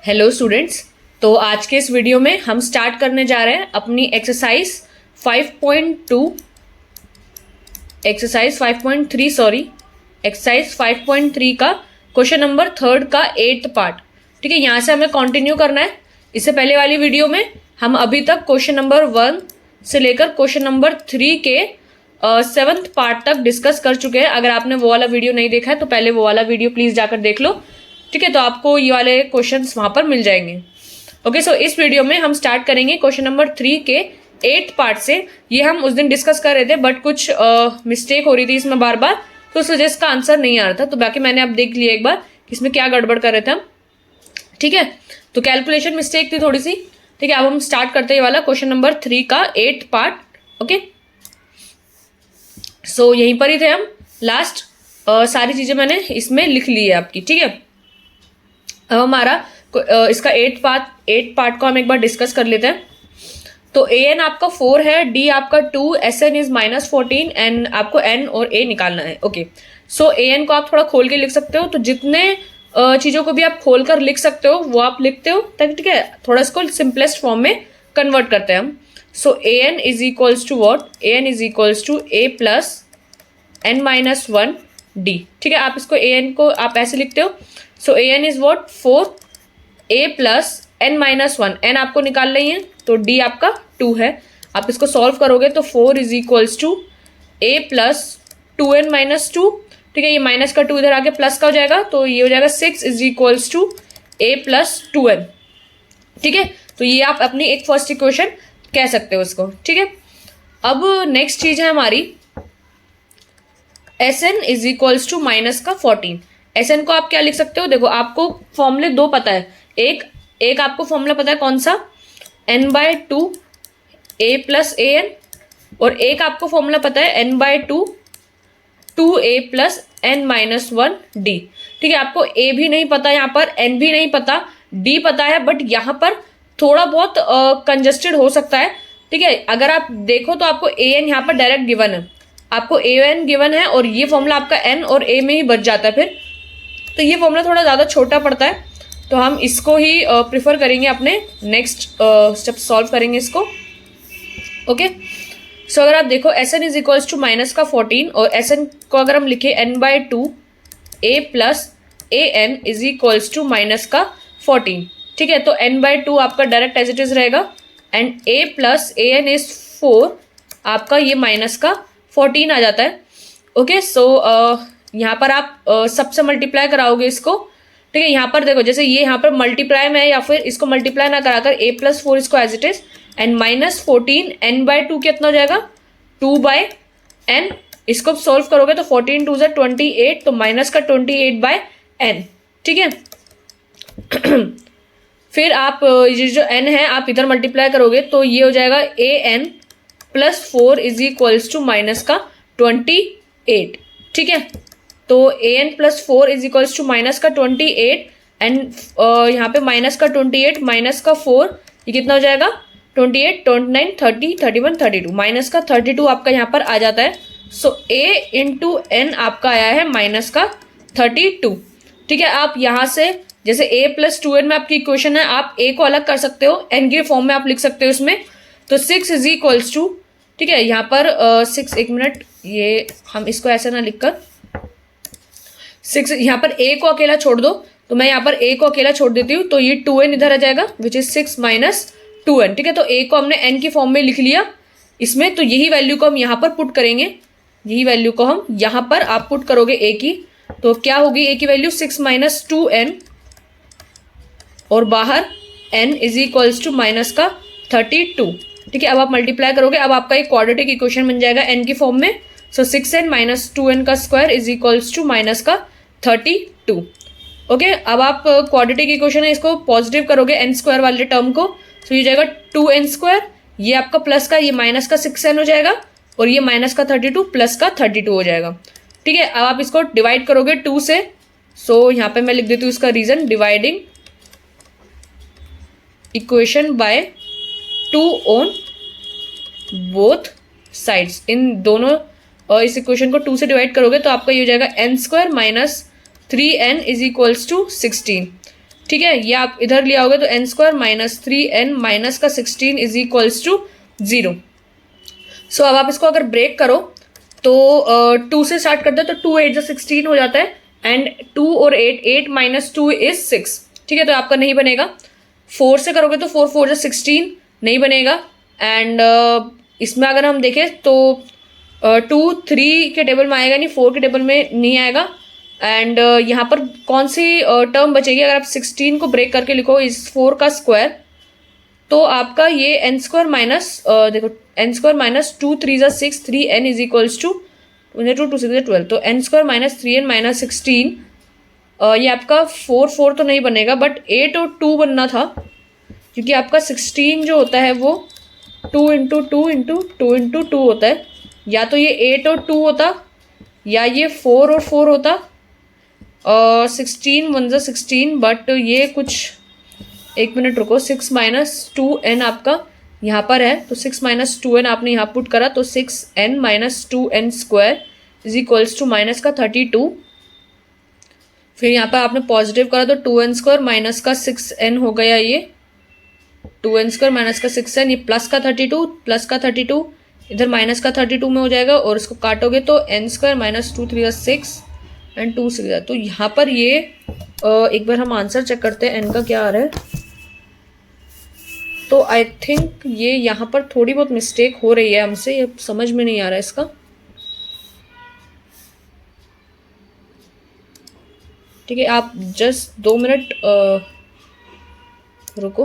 Hello students. तो आज के इस वीडियो में हम स्टार्ट करने जा रहे हैं अपनी एक्सरसाइज 5.3 का क्वेश्चन नंबर 3 का 8th पार्ट। ठीक है, यहाँ से हमें कंटिन्यू करना है। इससे पहले वाली वीडियो में हम अभी तक क्वेश्चन नंबर 1 से लेकर क्वेश्चन नंबर 3 के 7th पार्ट तक डिस्कस कर चुके हैं। अगर आपने वो वाला वीडियो नहीं देखा है तो पहले वो वाला वीडियो प्लीज जाकर देख लो। ठीक है, तो आपको ये वाले क्वेश्चंस वहां पर मिल जाएंगे। ओके, सो इस वीडियो में हम स्टार्ट करेंगे क्वेश्चन नंबर 3 के 8th पार्ट से। ये हम उस दिन डिस्कस कर रहे थे बट कुछ मिस्टेक हो रही थी इसमें बार बार, तो उस वजह से इसका आंसर नहीं आ रहा था। तो बाकी मैंने अब देख लिया एक बार कि इसमें क्या गड़बड़ कर रहे थे हम। ठीक है, तो कैलकुलेशन मिस्टेक थी थोड़ी सी। ठीक है, अब हम स्टार्ट करते हैं वाला क्वेश्चन नंबर 3 का 8th पार्ट। ओके, सो यहीं पर ही थे हम लास्ट। सारी चीजें मैंने इसमें लिख ली है आपकी। ठीक है, अब हमारा इसका 8th पार्ट को हम एक बार डिस्कस कर लेते हैं। तो ए एन आपका 4 है, डी आपका 2, एस एन इज -14 एंड आपको एन और ए निकालना है। ओके, सो ए एन को आप थोड़ा खोल के लिख सकते हो। तो जितने चीज़ों को भी आप खोल कर लिख सकते हो वो आप लिखते हो ताकि, ठीक है, थोड़ा इसको सिंपलेस्ट फॉर्म में कन्वर्ट करते हैं हम। So A N is equals to what, A N is equals to A plus N -1 D. ठीक है, आप इसको ए एन को आप ऐसे लिखते हो। So A N is what 4 A plus N -1, N आपको निकाल रही है तो डी आपका 2 है। आप इसको सॉल्व करोगे तो 4 is equals to A plus 2n -2। ठीक है, ये माइनस का 2 इधर आके प्लस का हो जाएगा तो ये हो जाएगा 6 is equals to A plus 2n। ठीक है, तो ये आप अपनी एक फर्स्ट इक्वेशन कह सकते हो इसको। ठीक है, अब नेक्स्ट चीज है हमारी S n is equals to -14। S n को आप क्या लिख सकते हो, देखो आपको फॉर्मूले दो पता है। एक आपको फॉर्मूला पता है कौन सा, n/2 a plus a N, और एक आपको फॉर्मूला पता है n/2 2a plus n -1 d। ठीक है, आपको a भी नहीं पता यहाँ पर, n भी नहीं पता, d पता है, बट यहाँ पर थोड़ा बहुत कंजस्टेड हो सकता है। ठीक है, अगर आप देखो तो आपको a n यहाँ पर डायरेक्ट गिवन है, आपको a n गिवन है और ये फॉर्मूला आपका n और a में ही बच जाता है फिर। तो ये फॉर्मूला थोड़ा ज़्यादा छोटा पड़ता है तो हम इसको ही प्रिफर करेंगे अपने नेक्स्ट स्टेप सॉल्व करेंगे इसको। ओके, सो अगर आप देखो S n is equals to -14 और एस एन को अगर हम लिखे n/2 a plus a N is equals to -14। ठीक है, तो n/2 आपका डायरेक्ट एज इट इज रहेगा and a plus a N is 4, आपका ये -14 आ जाता है। ओके, सो यहाँ पर आप सबसे मल्टीप्लाई कराओगे इसको। ठीक है, यहाँ पर देखो जैसे ये यहाँ पर मल्टीप्लाई में है या फिर इसको मल्टीप्लाई ना कराकर a+4 इसको as it is and -14 n/2 कितना हो जाएगा 2/n। इसको सॉल्व करोगे तो 14 2 28, तो -28/n। ठीक है, फिर आप ये जो n है आप इधर मल्टीप्लाई करोगे तो ये हो जाएगा an+4 इज इक्वल्स टू -28। ठीक है, तो an+4 is equals to -28 and यहाँ पे -28 -4, ये कितना हो जाएगा 28 29 30 31 32, -32 आपका यहाँ पर आ जाता है। सो a इंटू n आपका आया है -32। ठीक है, आप यहाँ से जैसे a प्लस 2n में आपकी इक्वेशन है, आप a को अलग कर सकते हो, n के फॉर्म में आप लिख सकते हो इसमें। तो 6 इज इक्वल्स टू, ठीक है, यहाँ पर 6, एक मिनट, ये हम इसको ऐसे ना लिखकर 6 यहाँ पर a को अकेला छोड़ दो, तो मैं यहाँ पर a को अकेला छोड़ देती हूँ तो ये 2n इधर आ जाएगा विच इज 6 - 2n। ठीक है, तो a को हमने n की फॉर्म में लिख लिया इसमें, तो यही वैल्यू को हम यहाँ पर पुट करेंगे। यही वैल्यू को हम यहाँ पर आप पुट करोगे a की, तो क्या होगी a की वैल्यू 6 - 2n और बाहर n इज इक्वल्स टू -32। ठीक है, अब आप मल्टीप्लाई करोगे, अब आपका एक क्वाड्रेटिक इक्वेशन बन जाएगा n की फॉर्म में। सो 6n - 2n का square is equals to -32। Okay, अब आप क्वाड्रेटिक इक्वेशन है इसको पॉजिटिव करोगे n स्क्वायर वाले टर्म को, तो ये जाएगा 2n², ये आपका प्लस का, ये माइनस का 6n हो जाएगा और ये -32 प्लस का 32 हो जाएगा। ठीक है, अब आप इसको डिवाइड करोगे 2 से। सो यहाँ पे मैं लिख देती हूँ इसका reason, dividing equation by 2 on both sides. इन दोनों इस इक्वेशन को 2 से डिवाइड करोगे तो आपका ये हो जाएगा n² - 3n is equals to 16। ठीक है, ये आप इधर लिया होगे तो N square minus 3n minus का 16 इज इक्वल्स टू 0। सो अब आप इसको अगर ब्रेक करो तो 2 से स्टार्ट करते हैं तो 2 8 16 हो जाता है एंड 2 और 8 माइनस 2 इज 6। ठीक है, तो आपका नहीं बनेगा। 4 से करोगे तो 4 4 16 नहीं बनेगा एंड इसमें अगर हम देखें तो 2 3 के टेबल में आएगा नहीं, 4 के टेबल में नहीं आएगा एंड यहाँ पर कौन सी टर्म बचेगी अगर आप 16 को ब्रेक करके लिखो इस 4 का स्क्वायर, तो आपका ये एन स्क्वायर माइनस देखो एन स्क्वायर माइनस 2 3 ज़ा 6 3n इज इक्वल्स टू 2 2 6 12, तो N square minus 3n minus 16 ये आपका 4 4 तो नहीं बनेगा बट 8 और 2 बनना था, क्योंकि आपका 16 जो होता है वो 2 इंटू 2 इंटू 2 इंटू 2 होता है। या तो ये 8 और 2 होता या ये 4 और 4 होता। 16 1 ज़ा 16 बट ये कुछ, एक मिनट रुको, 6 माइनस 2n आपका यहाँ पर है तो 6 माइनस 2n आपने यहाँ पुट करा तो 6n minus 2n square is equals to minus का 32। फिर यहाँ पर आपने पॉजिटिव करा तो 2n स्क्वायर माइनस का 6n हो गया, ये 2n स्क्वायर माइनस का 6n, ये प्लस का 32 इधर माइनस का 32 में हो जाएगा और इसको काटोगे तो n स्क्वायर माइनस 2 3 6 एंड 2 6। तो यहाँ पर ये एक बार हम आंसर चेक करते हैं n का क्या आ रहा है। तो आई थिंक ये यहाँ पर थोड़ी बहुत मिस्टेक हो रही है हमसे, ये समझ में नहीं आ रहा है इसका। ठीक है, आप जस्ट 2 मिनट रुको।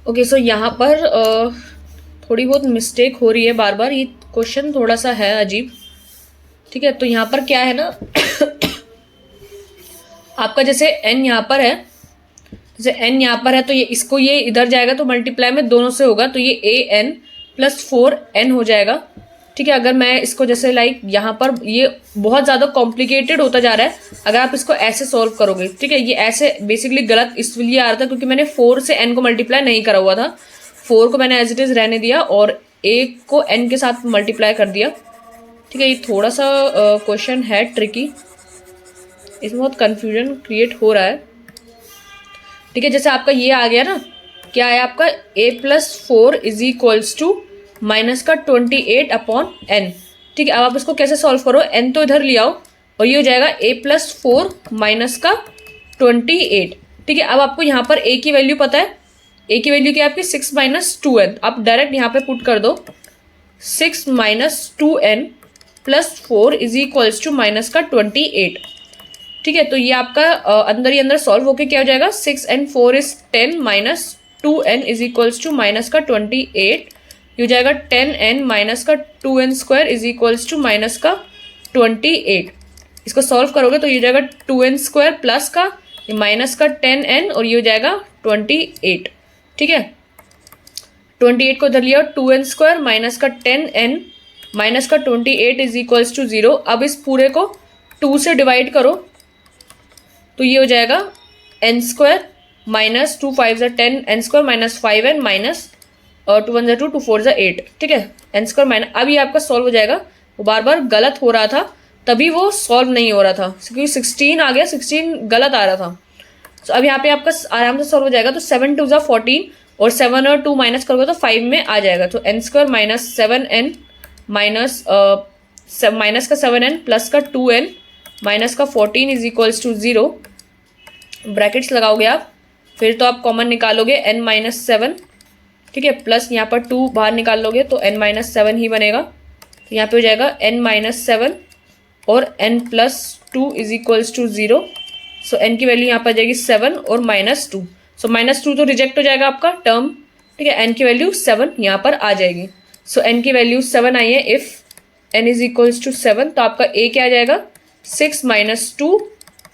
ओके, सो यहाँ पर थोड़ी बहुत मिस्टेक हो रही है बार बार, ये क्वेश्चन थोड़ा सा है अजीब। ठीक है, तो यहाँ पर क्या है ना आपका जैसे n यहाँ पर है, जैसे n यहाँ पर है तो ये इसको ये इधर जाएगा तो मल्टीप्लाई में दोनों से होगा तो ये an प्लस 4n हो जाएगा। ठीक है, अगर मैं इसको जैसे लाइक यहाँ पर ये बहुत ज़्यादा कॉम्प्लिकेटेड होता जा रहा है अगर आप इसको ऐसे सॉल्व करोगे। ठीक है, ये ऐसे बेसिकली गलत इसलिए आ रहा था क्योंकि मैंने 4 से n को मल्टीप्लाई नहीं करा हुआ था, 4 को मैंने एज इट इज़ रहने दिया और 1 को n के साथ मल्टीप्लाई कर दिया। ठीक है, ये थोड़ा सा क्वेश्चन है ट्रिकी, इसमें बहुत कन्फ्यूजन क्रिएट हो रहा है। ठीक है, जैसे आपका ये आ गया ना, क्या है आपका a plus 4 is equals to minus का 28 अपॉन n। ठीक है, अब आप इसको कैसे सॉल्व करो, n तो इधर ले आओ और ये हो जाएगा a प्लस 4 माइनस का 28। ठीक है, अब आपको यहाँ पर a की वैल्यू पता है, a की वैल्यू क्या है आपकी 6 माइनस 2n, आप डायरेक्ट यहाँ पे पुट कर दो 6 minus 2n plus 4 is equals to minus का 28। ठीक है, तो ये आपका अंदर ही अंदर सॉल्व होके क्या हो जाएगा 6 and 4 is 10 minus 2n is equals to minus का 28। ये हो जाएगा 10n माइनस का 2n square is equals to minus का 28। इसको सॉल्व करोगे तो ये हो जाएगा 2n स्क्वायर प्लस का माइनस का 10n और ये हो जाएगा 28। ठीक है, 28 को इधर लिया 2n स्क्वायर माइनस का 10n माइनस का 28 इज इक्वल्स टू 0। अब इस पूरे को 2 से डिवाइड करो तो ये हो जाएगा n स्क्वायर माइनस 2 5 ज़ा 10 n square minus 5n minus 2 1 ज़ा 2 2 4 ज़ा 8। ठीक है, n स्क्वायर माइनस, अब ये आपका सॉल्व हो जाएगा। वो बार बार गलत हो रहा था तभी वो सॉल्व नहीं हो रहा था क्योंकि 16 आ गया, 16 गलत आ रहा था। तो अब यहाँ पे आपका आराम से सॉल्व हो जाएगा। तो 7 2 ज़ा 14 और 7 और 2 माइनस करोगे तो 5 में आ जाएगा। तो n square minus 7n minus minus का 7n प्लस का 2n माइनस का 14 इज इक्वल्स टू 0। ब्रैकेट्स लगाओगे आप, फिर तो आप कॉमन निकालोगे n माइनस 7। ठीक है, प्लस यहाँ पर 2 बाहर निकाल लोगे तो n माइनस 7 ही बनेगा। तो यहाँ पे हो जाएगा n माइनस 7 और n plus 2 is equals to 0। So n की वैल्यू यहाँ पर आ जाएगी 7 और माइनस 2। सो माइनस 2 तो रिजेक्ट हो जाएगा आपका टर्म। ठीक है, n की वैल्यू 7 यहाँ पर आ जाएगी। सो n की वैल्यू 7 आई है। If n is equals to 7 तो आपका a क्या आ जाएगा 6 माइनस 2,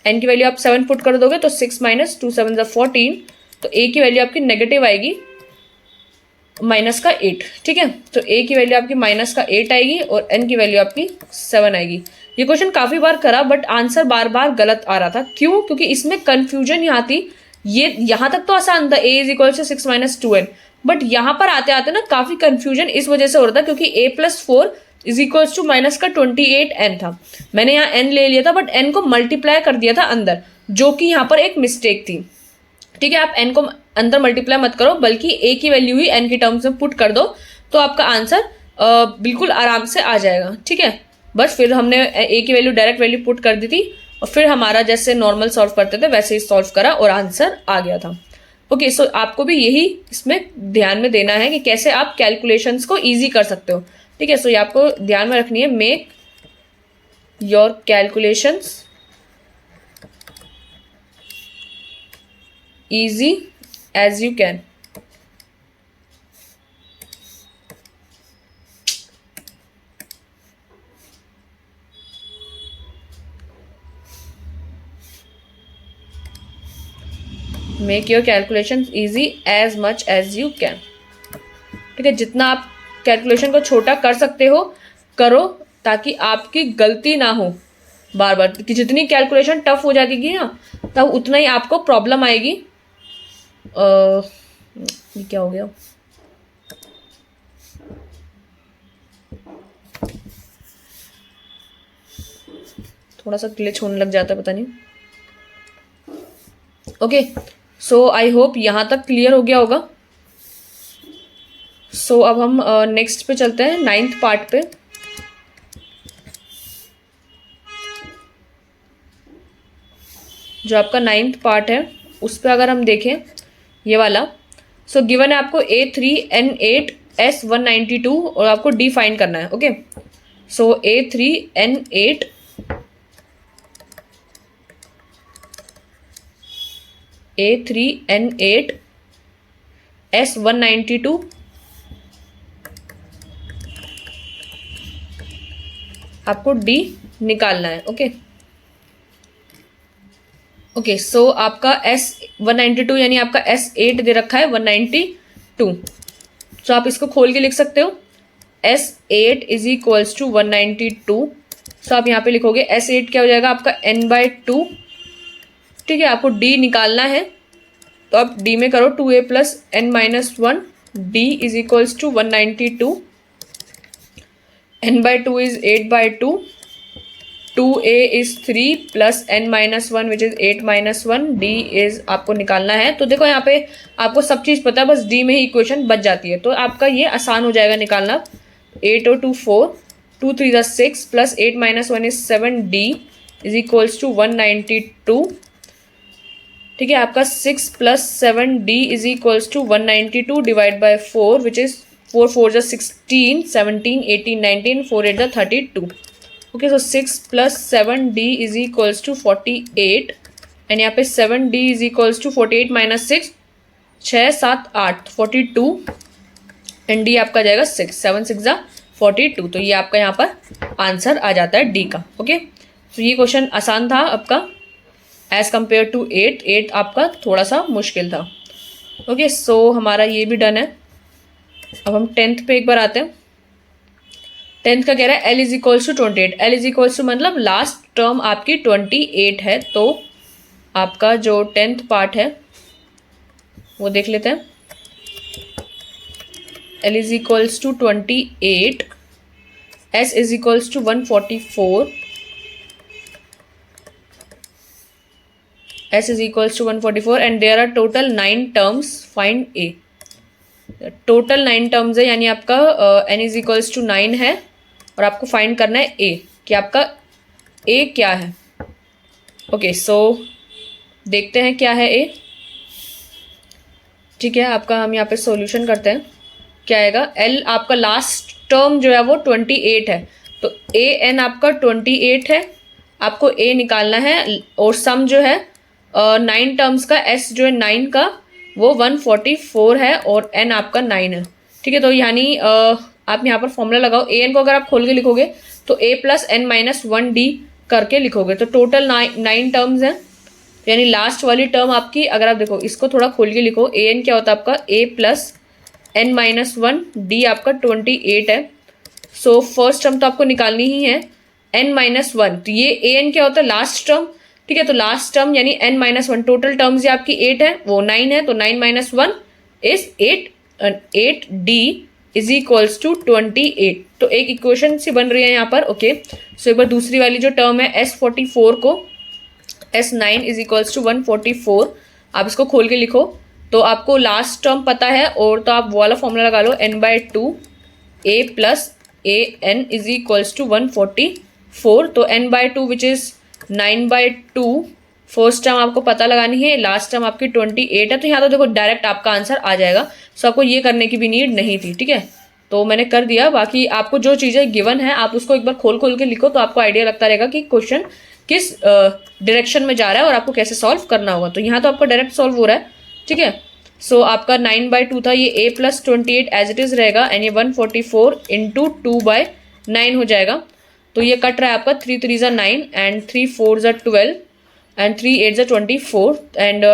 n की वैल्यू आप 7 पुट कर दोगे तो 6 माइनस 2 7 ज़ा 14, तो a की वैल्यू आपकी नेगेटिव आएगी माइनस का 8। ठीक है, तो a की वैल्यू आपकी माइनस का 8 आएगी और n की वैल्यू आपकी 7 आएगी। ये क्वेश्चन काफ़ी बार करा बट आंसर बार बार गलत आ रहा था। क्यों? क्योंकि इसमें कन्फ्यूजन यहाँ थी। ये यहाँ तक तो आसान था, a is equal to 6 minus 2n, but यहाँ पर आते आते ना काफ़ी कन्फ्यूजन इस वजह से हो रहा था क्योंकि a plus 4 is equals to minus का 28n था। मैंने यहाँ n ले लिया था बट n को मल्टीप्लाई कर दिया था अंदर, जो कि यहाँ पर एक मिस्टेक थी। ठीक है, आप n को अंदर मल्टीप्लाई मत करो बल्कि a की वैल्यू ही n की टर्म्स में पुट कर दो, तो आपका आंसर बिल्कुल आराम से आ जाएगा। ठीक है, बस फिर हमने a की वैल्यू डायरेक्ट वैल्यू पुट कर दी थी और फिर हमारा जैसे नॉर्मल सॉल्व करते थे वैसे ही सॉल्व करा और आंसर आ गया था। ओके, सो आपको भी यही इसमें ध्यान में देना है कि कैसे आप कैलकुलेशंस को इजी कर सकते हो। ठीक है, सो ये आपको ध्यान में रखनी है, make your calculations easy as you can। Make your calculation easy as much as you can। ठीक है, जितना आप कैलकुलेशन को छोटा कर सकते हो करो, ताकि आपकी गलती ना हो बार बार। कि जितनी कैलकुलेशन टफ हो जाएगी ना तब उतना ही आपको प्रॉब्लम आएगी। ये क्या हो गया? थोड़ा सा ग्लिच होने लग जाता है, पता नहीं। ओके, सो आई होप यहाँ तक क्लियर हो गया होगा। सो अब हम नेक्स्ट पे चलते हैं, 9th पार्ट पे। जो आपका 9th पार्ट है उस पर अगर हम देखें ये वाला, सो गिवन है आपको A3N8 S192 और आपको D फाइंड करना है। ओके, सो A3N8 S192 आपको D निकालना है। ओके ओके, सो आपका S192 यानी आपका S8 दे रखा है 192। सो आप इसको खोल के लिख सकते हो, S8 इज इक्वल्स टू 192। सो आप यहाँ पे लिखोगे S8 क्या हो जाएगा आपका n/2। ठीक है, आपको D निकालना है तो आप D में करो 2a + n-1। D is equals to 192, n/2 is 8/2, 2a is 3 + n-1 which is 8-1। D is आपको निकालना है। तो देखो यहाँ पे आपको सब चीज़ पता है, बस D में ही इक्वेशन बच जाती है, तो आपका ये आसान हो जाएगा निकालना। 8 और 2 4, 2 3 6 + 8-1 is 7। D is equals to 192। ठीक है, आपका 6 + 7D is equals to 192 divide by 4 which is 4 4 = 16, 17 18 19, 4 8 = 32। Okay, so 6 + 7D is equals to 48 and यहाँ पे 7D is equals to 48 - 6, 6 7 8 42 and D आपका जाएगा 6, 7 6 = 42। तो ये आपका यहाँ पर आंसर आ जाता है D का। ओके, तो ये क्वेश्चन आसान था आपका एज कम्पेयर टू 8 आपका थोड़ा सा मुश्किल था। ओके, सो हमारा ये भी डन है। अब हम 10th पे एक बार आते हैं। 10th का कह रहा है L is equals to 28। L is equals to मतलब लास्ट टर्म आपकी 28 है। तो आपका जो 10th पार्ट है वो देख लेते हैं। L is equals to 28, S is equals to 144, S is equals to 144 and there are total 9 terms, find A। Total 9 terms है यानी आपका n इज इक्वल्स टू 9 है और आपको फाइंड करना है A कि आपका A क्या है। ओके, सो देखते हैं क्या है A। ठीक है, आपका हम यहाँ पे सॉल्यूशन करते हैं। क्या आएगा, L आपका लास्ट टर्म जो है वो 28 है, तो A n आपका 28 है, आपको A निकालना है और सम जो है 9 टर्म्स का S जो है 9 का वो 144 है और N आपका 9 है। ठीक है, तो यानी आप यहाँ पर फॉर्मूला लगाओ। AN को अगर आप खोल के लिखोगे तो A + n-1D करके लिखोगे, तो टोटल 9 टर्म्स हैं। यानी लास्ट वाली टर्म आपकी, अगर आप देखो इसको थोड़ा खोल के लिखो, AN क्या होता है आपका A + n-1D आपका 28 है। सो फर्स्ट टर्म तो आपको निकालनी ही है n-1, तो ये AN क्या होता है लास्ट टर्म। ठीक है, तो लास्ट टर्म यानी n-1, टोटल टर्म्स ये आपकी 8 है, वो 9 है, तो 9 - 1 is 8D is equals to 28। तो एक इक्वेशन सी बन रही है यहाँ पर। ओके, सो एक बार दूसरी वाली जो टर्म है S44 को S9 इज इक्वल्स टू 144 आप इसको खोल के लिखो तो आपको लास्ट टर्म पता है, और तो आप वो वाला फॉर्मूला लगा लो n/2 a plus a n is equals to 144। तो n/2 which is 9/2 first term आपको पता लगानी है, लास्ट टर्म आपकी 28 है। तो यहाँ तो देखो डायरेक्ट आपका आंसर आ जाएगा। सो आपको ये करने की भी नीड नहीं थी, ठीक है। तो मैंने कर दिया। बाकी आपको जो चीज़ें गिवन है आप उसको एक बार खोल खोल के लिखो तो आपको आइडिया लगता रहेगा कि क्वेश्चन किस डायरेक्शन में जा रहा है और आपको कैसे सॉल्व करना होगा। तो यहाँ तो आपका डायरेक्ट सॉल्व हो रहा है, ठीक है। सो आपका 9/2 था, ये a plus 28 as it is रहेगा एंड ये 144 इंटू 2/9 हो जाएगा। तो ये कट रहा है आपका 3 3 ज़ा 9 एंड 3 4 ज़ा 12 एंड 3 8 ज़ा 24 एंड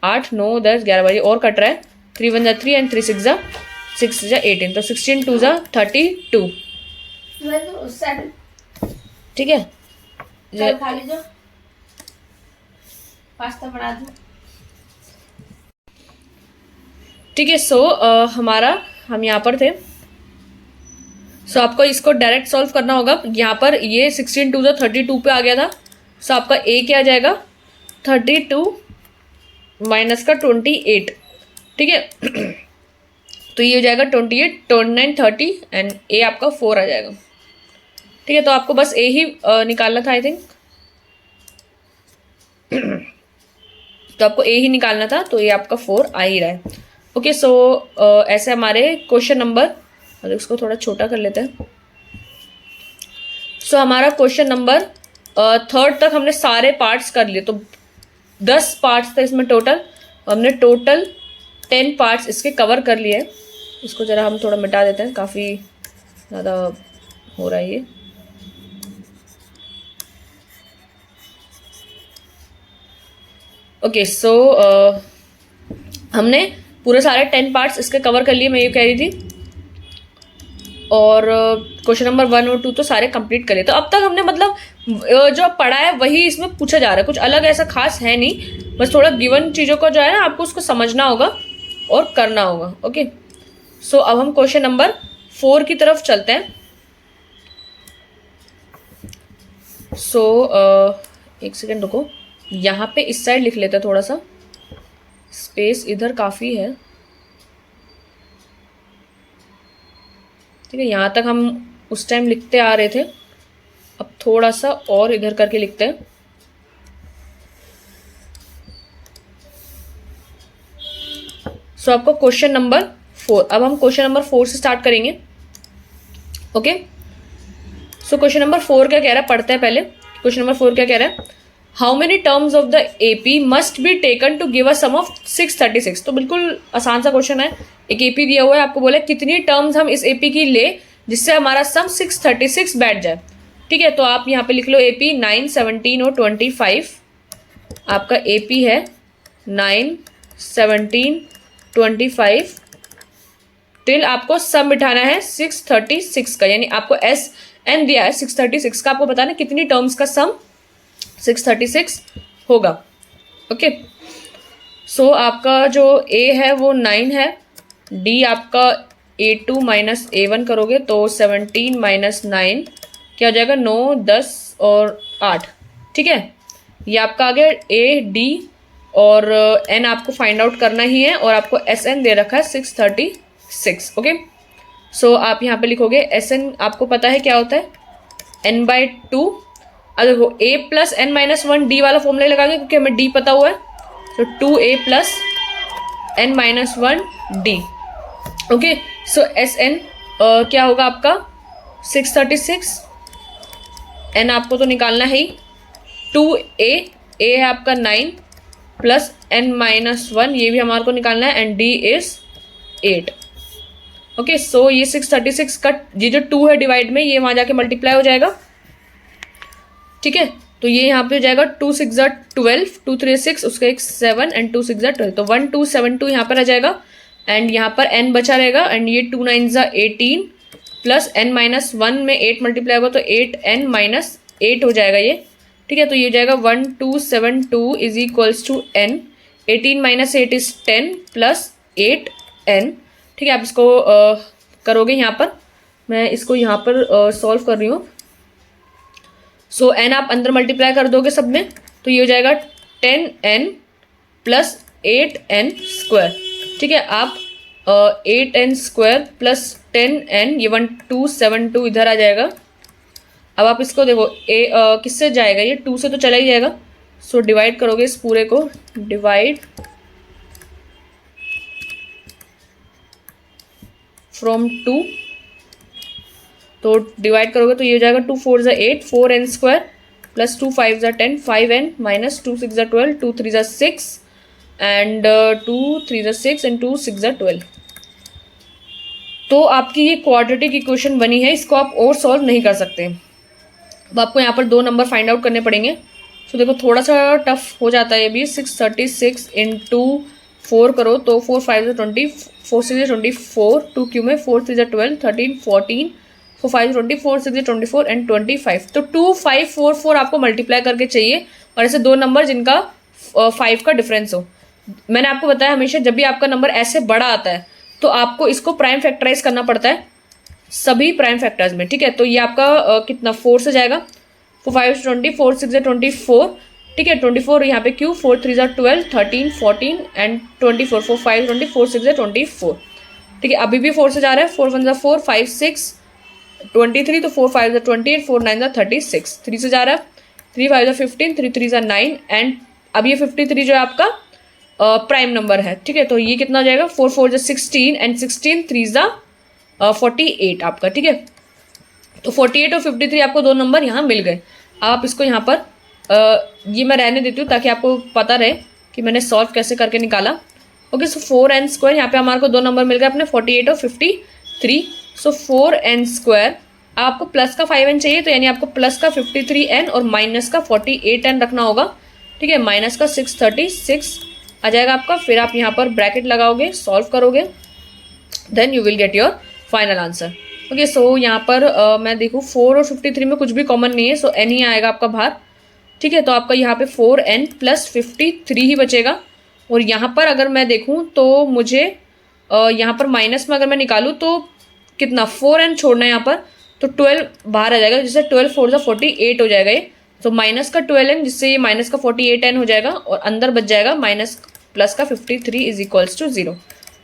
8 9 10 11 बार और कट रहा है। 3 1 ज़ा 3 एंड 3 6 ज़ा 18। तो 16 2 ज़ा 32, ठीक है। खा लीजिए, पास्ता बना दो, ठीक है। सो हम यहाँ पर थे। सो आपको इसको डायरेक्ट सॉल्व करना होगा। यहाँ पर ये 16 2 ज़ा 32 पे आ गया था। सो आपका a क्या आ जाएगा 32 माइनस का 28, ठीक है। तो ये हो जाएगा 28 29 30 एंड a आपका 4 आ जाएगा, ठीक है। तो आपको बस a ही निकालना था आई थिंक। तो आपको a ही निकालना था, तो ये आपका 4 आ ही रहा है। ओके, सो ऐसे हमारे क्वेश्चन नंबर, इसको थोड़ा छोटा कर लेते हैं। सो हमारा क्वेश्चन नंबर 3 तक हमने सारे पार्ट्स कर लिए। तो 10 पार्ट्स थे इसमें टोटल, हमने टोटल 10 पार्ट्स इसके कवर कर लिए। इसको ज़रा हम थोड़ा मिटा देते हैं, काफ़ी ज़्यादा हो रहा है ये। ओके, सो हमने पूरे सारे 10 पार्ट्स इसके कवर कर लिए, मैं ये कह रही थी। और क्वेश्चन नंबर 1 और 2 तो सारे कंप्लीट कर लिए। तो अब तक हमने मतलब जो पढ़ा है वही इसमें पूछा जा रहा है, कुछ अलग ऐसा खास है नहीं। बस थोड़ा गिवन चीज़ों को जो है ना आपको उसको समझना होगा और करना होगा। ओके, सो अब हम क्वेश्चन नंबर 4 की तरफ चलते हैं। सो एक सेकेंड रुको, यहाँ पे इस साइड लिख लेते हैं, थोड़ा सा स्पेस इधर काफ़ी है, ठीक है। यहाँ तक हम उस टाइम लिखते आ रहे थे, अब थोड़ा सा और इधर करके लिखते हैं। सो आपको क्वेश्चन नंबर 4, अब हम क्वेश्चन नंबर 4 से स्टार्ट करेंगे। ओके, सो क्वेश्चन नंबर 4 क्या कह रहा है पढ़ते हैं पहले। क्वेश्चन नंबर 4 क्या कह रहा है, how many terms of the AP must be taken to give a sum of 636। तो बिल्कुल आसान सा क्वेश्चन है। एक एपी दिया हुआ है, आपको बोला कितनी टर्म्स हम इस एपी की ले जिससे हमारा सम 636 बैठ जाए, ठीक है। तो आप यहाँ पे लिख लो एपी 9 17 और 25। आपका एपी है 9 17 25 टिल आपको सम बिठाना है 636 का, यानी आपको एस एन दिया है 636 का, आपको बताना कितनी टर्म्स का सम 636 होगा। ओके, सो आपका जो a है वो 9 है, d आपका a2 माइनस a1 करोगे तो 17 माइनस 9 क्या हो जाएगा 9 10 और 8, ठीक है। ये आपका आ गया a d और n आपको फाइंड आउट करना ही है और आपको sn दे रखा है 636। ओके, सो आप यहाँ पे लिखोगे sn आपको पता है क्या होता है n/2। अब देखो a plus n minus 1 d वाला फॉर्मूला लगाएंगे क्योंकि हमें d पता हुआ है। तो 2a plus n minus 1 d। Okay, so sn क्या होगा आपका 636, n आपको तो निकालना है ही। 2a है आपका 9 प्लस n माइनस 1 ये भी हमारे को निकालना है एंड d इज 8। ओके, सो ये 636 का ये जो 2 है डिवाइड में ये वहाँ जाके मल्टीप्लाई हो जाएगा, ठीक है। तो ये यहाँ पे हो जाएगा 2 6 12 2 3 6 उसका एक 7 एंड 2 6 12, तो 1272 यहाँ पर आ जाएगा एंड यहाँ पर n बचा रहेगा एंड ये 2 9 18 प्लस n माइनस 1 में 8 मल्टीप्लाई होगा तो 8n माइनस 8 हो जाएगा ये, ठीक है। तो ये हो जाएगा 1272 is equals to n, 18 minus 8 is 10 plus 8n, ठीक है। आप इसको करोगे यहाँ पर, मैं इसको यहाँ पर सॉल्व कर रही हूँ। सो n आप अंदर मल्टीप्लाई कर दोगे सब में, तो ये हो जाएगा 10n प्लस 8n स्क्वायर। ठीक है, आप 8n स्क्वायर प्लस 10n, ये 1272 इधर आ जाएगा। अब आप इसको देखो किससे जाएगा, ये 2 से तो चला ही जाएगा। सो डिवाइड करोगे इस पूरे को, डिवाइड फ्रॉम 2, तो डिवाइड करोगे तो ये हो जाएगा 2 4 ज़ा 8, 4n स्क्वायर प्लस 2 5 ज़ा 10, 5n माइनस 2 6 ज़ा 12, 2 3 ज़ा 6 एंड 2 3 ज़ा 6 एंड 2 6 ज़ा 12। तो आपकी ये क्वाड्रेटिक इक्वेशन बनी है, इसको आप और सॉल्व नहीं कर सकते। अब आपको यहाँ पर 2 नंबर फाइंड आउट करने पड़ेंगे। तो देखो थोड़ा सा टफ हो जाता है ये भी। 636 इंटू 4 करो तो 4 5 ज़ा 20, 4 6 ज़ा 24, 2 क्यू में 4 3 ज़ा 12, 13 14, 4 5 20, 4 6 ज़ा 24 एंड 25। तो 2 5 4 4 आपको मल्टीप्लाई करके चाहिए, और ऐसे 2 नंबर जिनका 5 का डिफरेंस हो। मैंने आपको बताया हमेशा जब भी आपका नंबर ऐसे बड़ा आता है तो आपको इसको प्राइम फैक्टराइज करना पड़ता है सभी प्राइम फैक्टर्स में। ठीक है, तो ये आपका कितना 4 से जाएगा, 4 5 20, 4 6 ज़ा 24। ठीक है, 24 यहाँ पे क्यू, 4 3 ज़ा 12, 13 14 एंड 24, 4 5 20, 4 6 ज़ा 24। ठीक है, अभी भी 4 से जा रहा है, 4 1 ज़ा 4, 5 6 23, तो 4 5 ज़ा 28, 4 9 ज़ा 36। 3 से जा रहा है, 3 5 ज़ा 15, 3 3 ज़ा 9 एंड अब ये 53 जो है आपका प्राइम नंबर है। ठीक है, तो ये कितना हो जाएगा, 4 4 ज़ा 16 एंड 16 3 ज़ा 48 आपका। ठीक है, तो 48 और 53 आपको 2 नंबर यहाँ मिल गए। आप इसको यहाँ पर ये मैं रहने देती हूँ ताकि आपको पता रहे कि मैंने सॉल्व कैसे करके निकाला। ओके, सो 4n स्क्वायर, यहाँ पे हमारे को 2 नंबर मिल गए अपने 48 और 53। सो 4n स्क्वायर, आपको प्लस का 5n चाहिए, तो यानी आपको प्लस का 53n और माइनस का 48n रखना होगा। ठीक है, माइनस का 636 आ जाएगा आपका। फिर आप यहाँ पर ब्रैकेट लगाओगे, सॉल्व करोगे, then you will get your final answer. Okay, so यहाँ पर मैं देखूँ 4 और 53 में कुछ भी कॉमन नहीं है, सो n ही आएगा आपका बाहर। ठीक है, तो आपका यहाँ पे 4n प्लस 53 ही बचेगा। और यहाँ पर अगर मैं देखूँ तो मुझे यहाँ पर माइनस में अगर मैं निकालूँ तो कितना 4n छोड़ना है यहाँ पर, तो 12 बाहर आ जाएगा, जिससे 12 4 ज़ा 48 हो जाएगा ये। तो माइनस का 12n, जिससे ये माइनस का 48n हो जाएगा, और अंदर बच जाएगा माइनस प्लस का 53 इज इक्वल्स टू 0।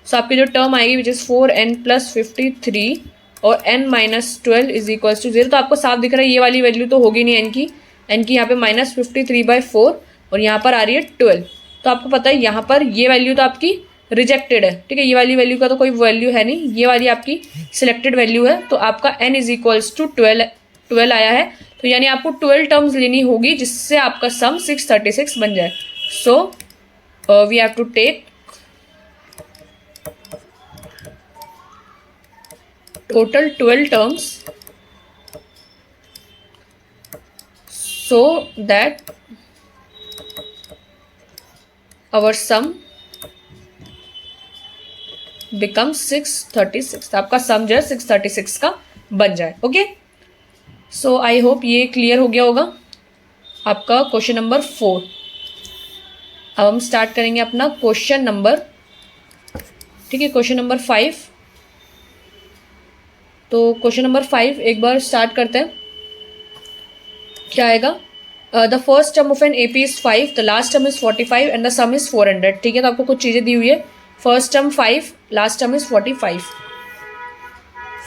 सो आपकी जो टर्म आएगी विच इज़ 4n प्लस 53 और n minus 12 is equals to 0। तो आपको साफ दिख रहा है ये वाली वैल्यू तो होगी नहीं n की यहाँ पे माइनस 53/4 और यहाँ पर आ रही है 12। तो आपको पता है यहाँ पर ये वैल्यू तो आपकी रिजेक्टेड है। ठीक है, ये वाली वैल्यू का तो कोई वैल्यू है नहीं, ये वाली आपकी सिलेक्टेड वैल्यू है। तो आपका n इज इक्वल्स टू 12 आया है। तो यानी आपको 12 टर्म्स लेनी होगी जिससे आपका सम 636 बन जाए। So we have to take total 12 terms so that our sum becomes 636। आपका सम जो है 636 का बन जाए। ओके, सो आई होप ये क्लियर हो गया होगा आपका क्वेश्चन नंबर 4। अब हम स्टार्ट करेंगे अपना क्वेश्चन नंबर, ठीक है, क्वेश्चन नंबर 5। तो क्वेश्चन नंबर 5 एक बार स्टार्ट करते हैं। क्या आएगा, the first term of an AP is 5, the last term is 45 and the sum is 400। ठीक है, तो आपको कुछ चीज़ें दी हुई है। First term 5, last term is 45।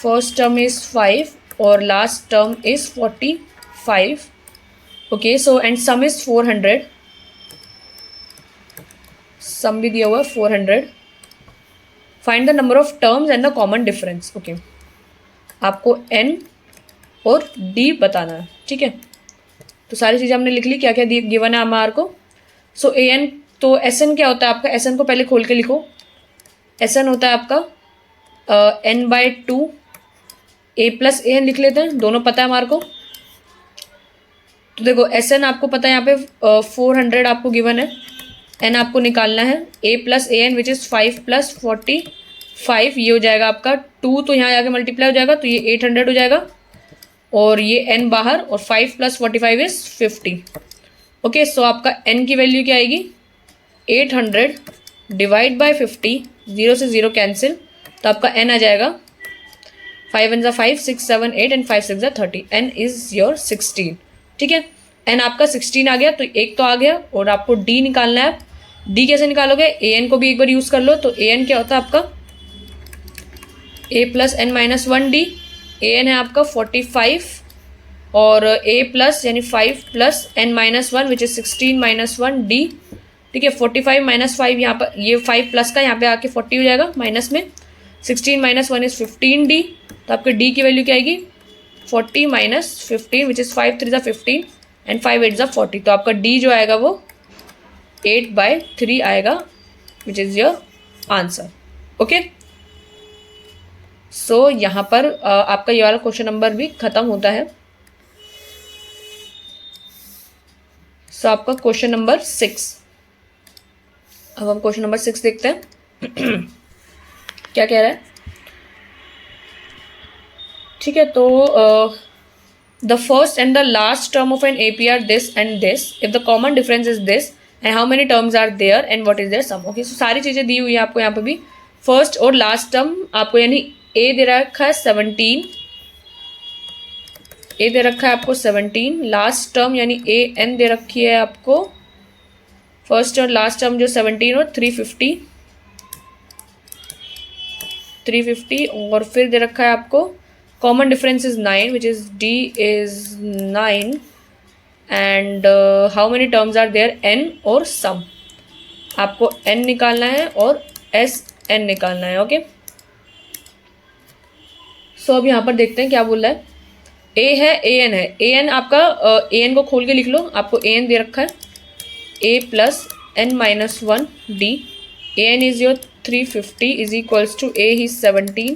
First term is 5 और last term is 45। Okay, so and some is 400, सम भी दिया हुआ है 400। Find the number of terms and the common difference. Okay, आपको n और d बताना है। ठीक है, तो सारी चीज़ें हमने लिख ली, क्या क्या गिवन है हमारे को। सो an, तो Sn क्या होता है आपका, Sn को पहले खोल के लिखो। Sn होता है आपका n/2, a प्लस an लिख लेते हैं, दोनों पता है हमारे को। तो देखो Sn आपको पता है यहाँ पे 400 आपको गिवन है, n आपको निकालना है a plus an which is 5 plus 45, ये हो जाएगा आपका 2, तो यहाँ आके मल्टीप्लाई हो जाएगा, तो ये 800 हो जाएगा, और ये n बाहर, और 5 प्लस 45 इज 50। ओके, सो आपका n की वैल्यू क्या आएगी, 800 डिवाइड बाय 50, 0 से 0 कैंसिल, तो आपका n आ जाएगा 5 1 5, 6 7 8 एंड 5 6 30. n is your 16. ठीक है, n आपका 16 आ गया, तो एक तो आ गया और आपको d निकालना है. d कैसे निकालोगे? an को भी एक बार यूज कर लो. तो an क्या होता है आपका? a plus n minus 1 D. an है आपका 45 और a प्लस यानी 5 plus n minus 1 which is 16 minus 1 D. ठीक है, 45 माइनस 5 यहाँ पर, ये 5 प्लस का यहाँ पे आके 40 हो जाएगा माइनस में. 16 माइनस 1 इज 15 डी. तो आपके d की वैल्यू क्या आएगी? 40 माइनस 15 विच इज 5 3 15 एंड 5 8 40. तो आपका d जो आएगा वो 8/3 आएगा which is your answer. Okay, so यहाँ पर आपका ये वाला क्वेश्चन नंबर भी खत्म होता है. सो आपका क्वेश्चन नंबर 6. अब हम क्वेश्चन नंबर 6 देखते हैं. क्या कह रहा है? ठीक है, तो the first and the last term of an AP are this and this if the common difference is this and how many terms are there and what is their sum. Okay, so सारी चीजें दी हुई है आपको यहाँ पे भी. First और last term आपको यानी a दे रखा है 17, a दे रखा है आपको 17. लास्ट टर्म यानी an दे रखी है आपको. फर्स्ट और लास्ट टर्म जो 17 और 350 और फिर दे रखा है आपको common difference is 9 which is d is 9 and how many terms are there n और सम. आपको n निकालना है और sn निकालना है. ओके, सो अब यहाँ पर देखते हैं क्या बोल रहा है. a है, an है. an आपका an को खोल के लिख लो. आपको an दे रखा है a plus n minus 1 d. an is your 350 is equals to a ही 17.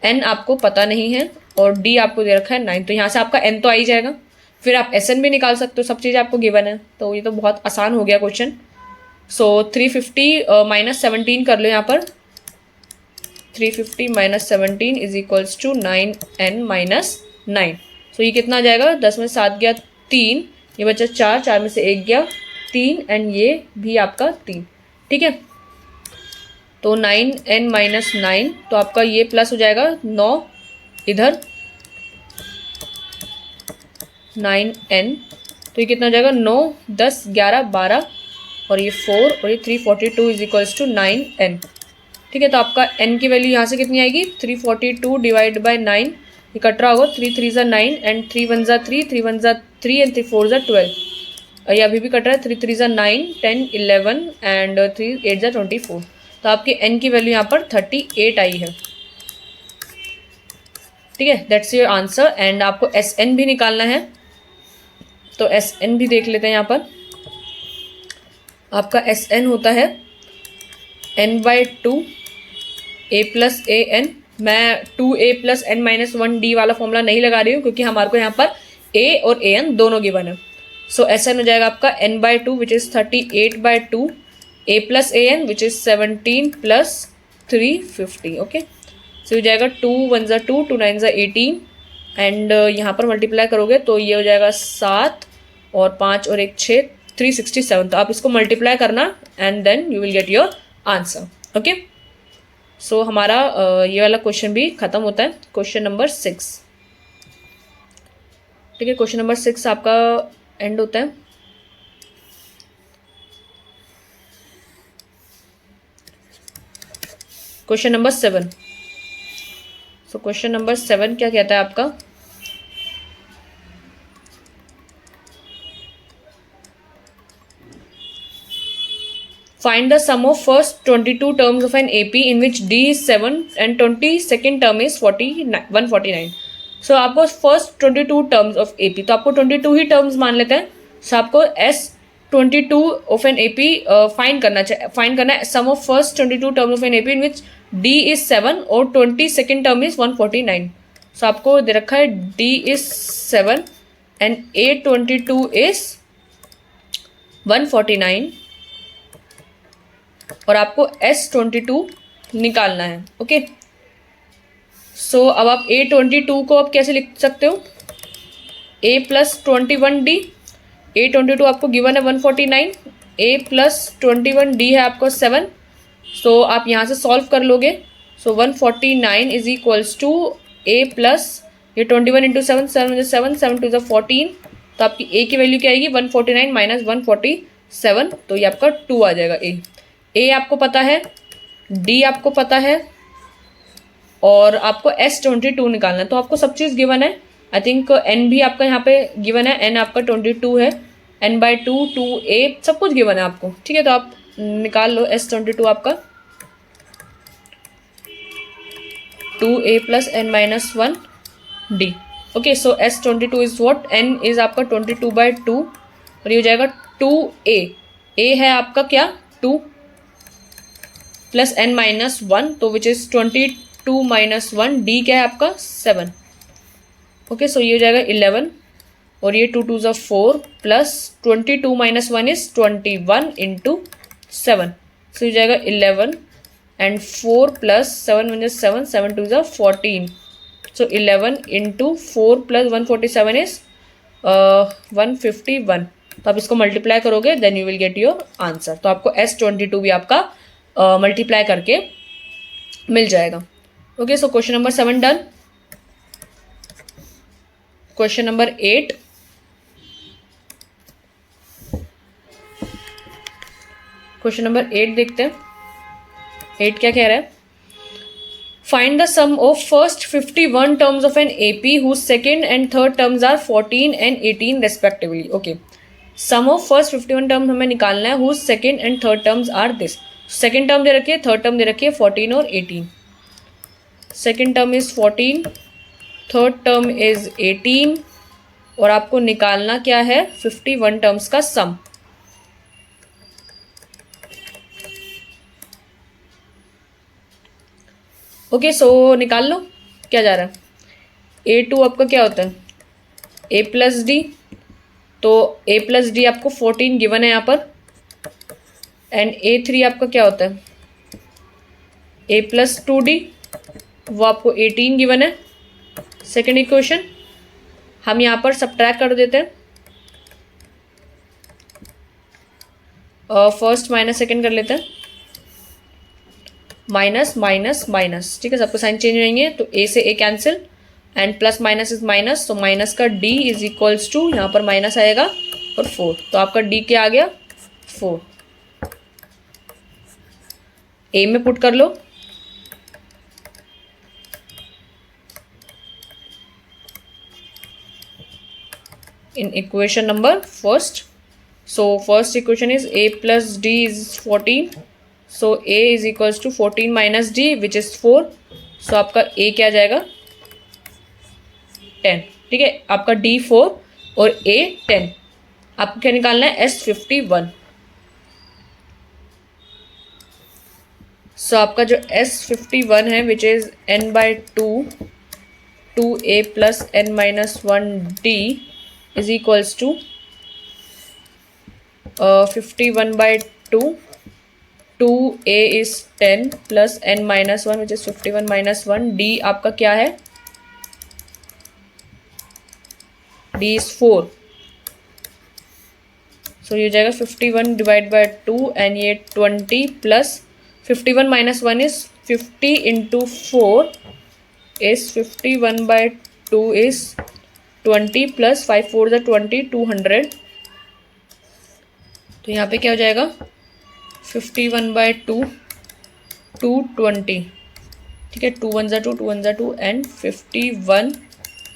n आपको पता नहीं है और d आपको दे रखा है 9. तो यहाँ से आपका n तो आ ही जाएगा. फिर आप sn भी निकाल सकते हो, सब चीज़ आपको गिवन है. तो ये तो बहुत आसान हो गया क्वेश्चन. सो 350 माइनस 17 कर लो यहाँ पर. 350 minus 17 is equals to 9n minus 9. So ये कितना आ जाएगा? 10 में 7 गया 3, ये बचा 4, 4 में से 1 गया 3 एंड ये भी आपका 3. ठीक है, तो 9n माइनस 9, तो आपका ये प्लस हो जाएगा 9 इधर 9n. तो ये कितना हो जाएगा? 9 10 11 12 और ये 4 और ये 342 इज इक्वल्स टू 9n. ठीक है, तो आपका n की वैल्यू यहाँ से कितनी आएगी? 342 डिवाइड बाई 9. ये कट रहा होगा. 3 3 9 एंड 3 1 3, 3 1 3 एंड 3 4 12. ये अभी भी कट रहा है. 3 3 9 10 11 एंड 3 8 24. तो आपकी n की वैल्यू यहाँ पर 38 आई है. ठीक है, दैट्स योर आंसर. एंड आपको sn भी निकालना है. तो sn भी देख लेते हैं यहाँ पर. आपका sn होता है n/2 a plus a n. मैं 2a plus n minus 1 d वाला फॉर्मूला नहीं लगा रही हूँ क्योंकि हमारे को यहाँ पर a और a n दोनों गिवन है. सो sn हो जाएगा आपका n/2 which is 38/2 a plus a n which is 17 plus 350. Okay, so हो जाएगा 2 1 2, 2 9 18 एंड यहाँ पर मल्टीप्लाई करोगे तो ये हो जाएगा 7 और 5 और 1 6, 367. तो आप इसको मल्टीप्लाई करना and then you will get your answer. Okay, so हमारा ये वाला क्वेश्चन भी खत्म होता है. Question number 6. ठीक है, क्वेश्चन नंबर 6 आपका एंड होता है. Question number 7. सो क्वेश्चन नंबर 7 क्या कहता है आपका? Find the sum of first 22 terms of an AP in which D is 7 and 22nd term is 149. So आपको first 22 terms of AP, तो आपको 22 ही terms मान लेते हैं. So आपको S22 of an AP find करना है sum of first 22 terms of an AP in which D is 7 और 22nd term is 149. So आपको दे रखा है D is 7 and A22 is 149 और आपको S22 निकालना है. ओके, सो अब आप A22 को आप कैसे लिख सकते हो? A plus 21D. A22 आपको गिवन है 149, A प्लस 21D है आपको 7. सो आप यहाँ से सॉल्व कर लोगे. So 149 is equals to A plus ये 21 इंटू 7, 7 7 7 2 14, तो आपकी ए की वैल्यू क्या आएगी 149 माइनस 147, तो ये आपका 2 आ जाएगा। ए आपको पता है, डी आपको पता है, और आपको S22 निकालना है। तो आपको सब चीज़ गिवन है। आई थिंक एन भी आपका यहाँ पे गिवन है, एन आपका 22 है, n/2 2a सब कुछ गिवन है आपको, ठीक है। तो आप निकाल लो S22 आपका 2a plus n-1d। Okay, so S22 is what, n is आपका 22/2 और ये हो जाएगा 2a। a है आपका क्या 2 प्लस n-1, तो विच इज 22 - 1, d क्या है आपका 7। ओके, सो ये हो जाएगा 11 और ये 2 2 ज़ा 4 प्लस 22 - 1 इज 21 इंटू 7, सो हो जाएगा 11 एंड 4 प्लस 7 1 इज 7, 7 2 ज़ा 14, सो 11 इंटू 4 प्लस 147 इज 151। तो आप इसको मल्टीप्लाई करोगे then you will get your answer. तो आपको S22 भी आपका मल्टीप्लाई करके मिल जाएगा। Okay, so question number 7 done. Question number 8, question number 8 देखते हैं। 8 क्या कह रहा है, find the sum of first 51 terms of an AP whose second and third terms are 14 and 18 respectively। Okay, sum of first 51 terms हमें निकालना है whose second and third terms are this। Second term दे रखी है, third term दे रखी है 14 और 18। Second term is 14, third term is 18 और आपको निकालना क्या है 51 टर्म्स का सम। ओके, सो निकाल लो क्या जा रहा है। A2 आपका क्या होता है A प्लस डी, तो A प्लस डी आपको 14 गिवन है यहाँ पर, एंड A3 आपका क्या होता है A प्लस 2D, वो आपको 18 गिवन है। सेकेंड इक्वेशन हम यहाँ पर सब्ट्रैक्ट कर देते हैं, फर्स्ट माइनस सेकेंड कर लेते हैं, माइनस माइनस माइनस, ठीक है, सबके साइन चेंज होंगे तो A से A cancel and plus minus is minus, तो माइनस का D इज इक्वल्स टू यहाँ पर माइनस आएगा और 4, तो आपका D क्या आ गया 4। A में पुट कर लो, in equation number first, so first equation is A plus D is 14, so A is equals to 14 minus D which is 4, so आपका A क्या जाएगा 10, ठीक है, आपका D 4 और A 10। आपको क्या निकालना है S51, so आपका जो S51 है which is n/2 2A plus n-1D is equals to 51/2, 2A is 10 plus n-1 which is 51 minus 1, D आपका क्या है D is 4, so ये जाएगा 51 डिवाइड बाय 2 एंड ये 20 plus 51 minus 1 is 50 into 4 is 51/2 is 20 plus 5 4 ज़ा 20, 200, तो यहाँ पे क्या हो जाएगा 51/2 220, ठीक है, 2 1 ज़ा 2 2 1 ज़ा 2 एंड 51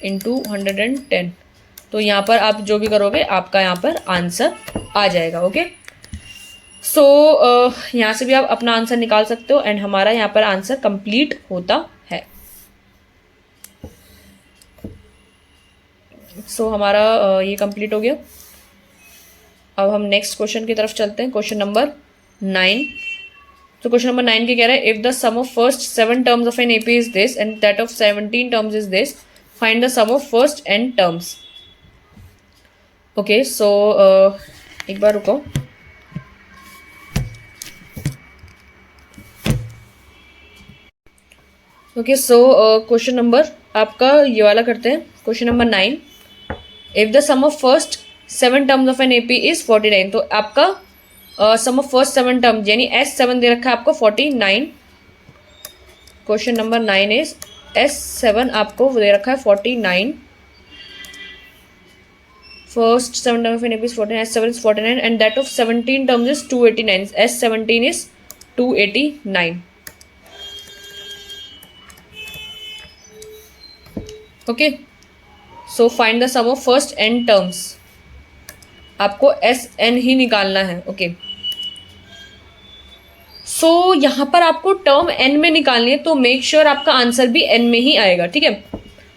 इंटू 110, तो यहाँ पर आप जो भी करोगे आपका यहाँ पर आंसर आ जाएगा। ओके, सो यहाँ से भी आप अपना आंसर निकाल सकते हो एंड हमारा यहाँ पर आंसर कंप्लीट होता है। सो हमारा ये कंप्लीट हो गया। अब हम नेक्स्ट क्वेश्चन की तरफ चलते हैं, क्वेश्चन नंबर 9। तो क्वेश्चन नंबर 9 के कह रहा है if the sum of first 7 terms of an AP is this and that of 17 terms is this, find the sum of first n terms. Okay, so एक बार रुको, ओके, सो क्वेश्चन नंबर आपका ये वाला करते हैं, question number 9। If the sum of first 7 terms of an AP is 49, तो आपका सम ऑफ फर्स्ट 7 टर्म्स यानी S7 दे रखा है आपको 49। क्वेश्चन नंबर 9 इज S7 आपको दे रखा है 49, first 7 term of an AP is 49, S7 is 49 and that of 17 terms is 289, S17 is 289. Okay, so find the sum of first n terms, आपको Sn ही निकालना है। ओके, सो यहाँ पर आपको टर्म n में निकालनी है, तो मेक श्योर आपका आंसर भी n में ही आएगा। ठीक है,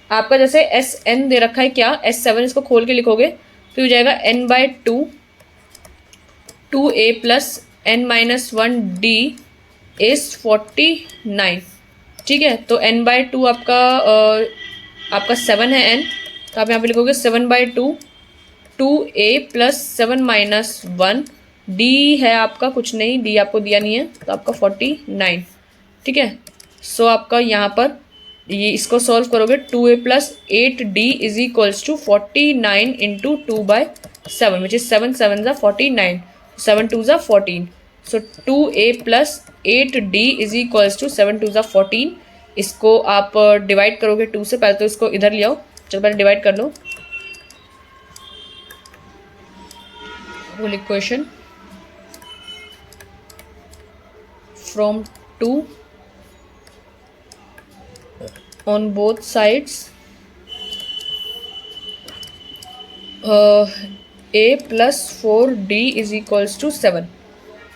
आपका जैसे Sn दे रखा है क्या, S7 इसको खोल के लिखोगे तो हो जाएगा n/2 2a plus n-1 d is 49। ठीक है, तो n/2 आपका 7 है n, तो आप यहाँ पे लिखोगे 7/2 2a प्लस 7-1 d है आपका कुछ नहीं, d आपको दिया नहीं है, तो आपका 49। ठीक है, सो आपका यहाँ पर ये इसको सॉल्व करोगे 2a plus 8d is equals to 49 into 2/7 which is 7 ज़ा 49, 7 2 ज़ा 14, so 2a plus 8d is equals to 7 2 ज़ा 14। इसको आप डिवाइड करोगे 2 से, पहले तो इसको इधर ले आओ, चलो पहले डिवाइड कर लो। Whole equation from 2 on both sides, a plus 4d is equals to 7।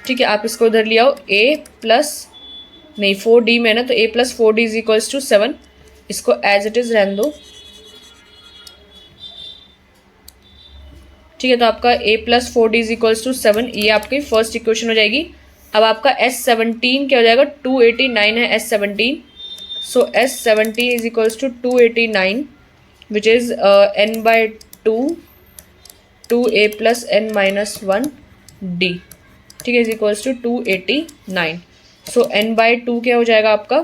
ठीक है, आप इसको उधर ले आओ, a प्लस नहीं 4d में ना, तो a plus 4d is equals to 7, इसको एज इट इज रहने दो। ठीक है, तो आपका a plus 4d is equals to 7, ये आपकी फर्स्ट इक्वेशन हो जाएगी। अब आपका S17 क्या हो जाएगा, 289 है S17, so S17 is equals to 289 which is n/2 2a plus n-1 d। ठीक है, is equals to 289, so n/2 क्या हो जाएगा आपका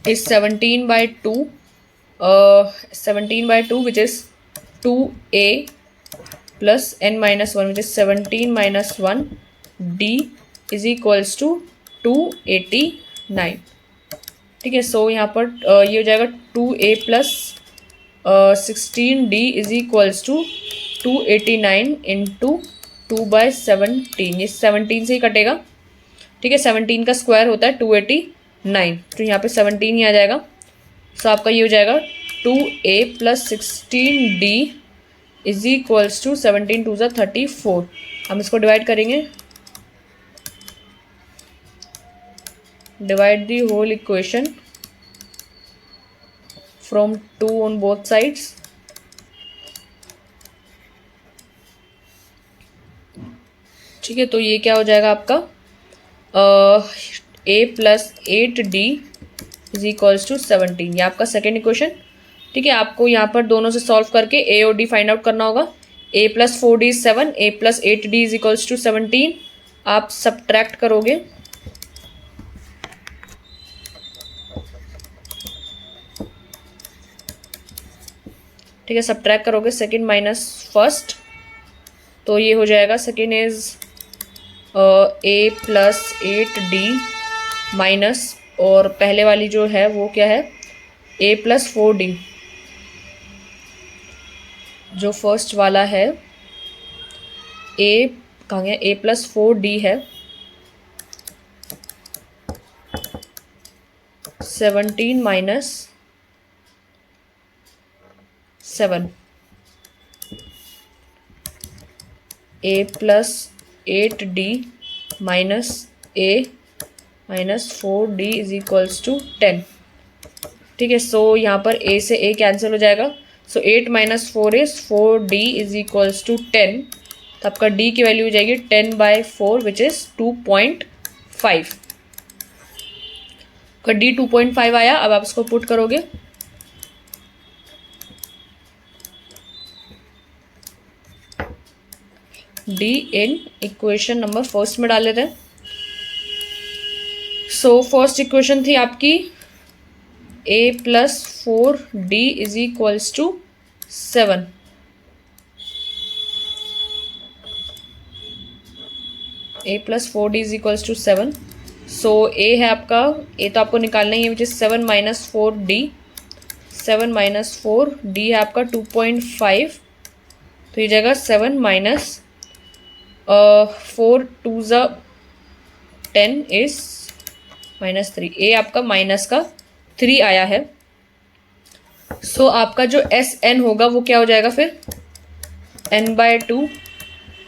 is 17/2 which is 2a plus n-1 which is 17-1 d is equals to 289। ठीक है, सो यहाँ पर ये हो जाएगा 2a plus 16d is equals to 289 into 2/17, ये 17 से ही कटेगा। ठीक है, 17 का स्क्वायर होता है 289, तो यहाँ पे 17 ही आ जाएगा। सो आपका ये हो जाएगा 2a plus 16d is equals to 17 2 ज़ा 34। हम इसको डिवाइड करेंगे, divide the whole equation from 2 on both sides, ठीक है, तो ये क्या हो जाएगा आपका a plus 8d is equals to 17, ये आपका सेकेंड इक्वेशन। ठीक है, आपको यहाँ पर दोनों से सॉल्व करके a और d फाइंड आउट करना होगा। a plus 4d is 7, a plus 8d is equals to 17, आप सब्ट्रैक्ट करोगे, ठीक है, सब्ट्रैक्ट करोगे सेकेंड माइनस फर्स्ट, तो ये हो जाएगा second is a plus 8d minus, और पहले वाली जो है वो क्या है a प्लस 4d, जो फर्स्ट वाला है a कहाँ गया, a प्लस 4d है 17 minus 7, a plus 8d minus a minus 4d is equals to 10। ठीक है, सो यहाँ पर a से a कैंसिल हो जाएगा, so 8 minus 4 is 4d is equals to 10, तो आपका d की वैल्यू हो जाएगी 10/4 विच इज 2.5। का d 2.5 आया, अब आप इसको पुट करोगे, d in equation number first में डाल लेते हैं। सो फर्स्ट इक्वेशन थी आपकी a plus 4d is equals to 7, a plus 4d is equals to 7, so A है आपका, ए तो आपको निकालना ही है, विच is 7 minus 4d, 7 minus 4d है आपका 2.5, तो ये जाएगा 7 माइनस 4 2 ज़ा 10 इज -3, ए आपका माइनस का 3 आया है। सो आपका जो एस एन होगा वो क्या हो जाएगा फिर, n/2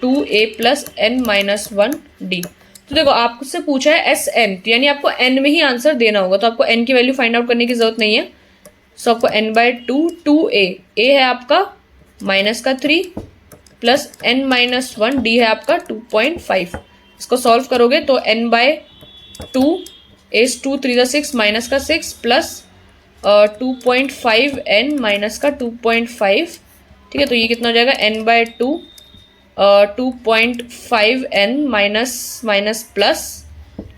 2a plus n minus 1d। तो देखो आपसे पूछा है एस एन, तो यानी आपको n में ही आंसर देना होगा, तो आपको n की वैल्यू फाइंड आउट करने की जरूरत नहीं है। सो आपको n/2 2a, a है आपका माइनस का 3 प्लस n माइनस 1d है आपका 2.5। इसको सॉल्व करोगे तो n/2 इज 2 3 6 माइनस का 6 प्लस 2.5 n माइनस का 2.5, ठीक है। तो ये कितना हो जाएगा, n/2 2.5 n माइनस प्लस,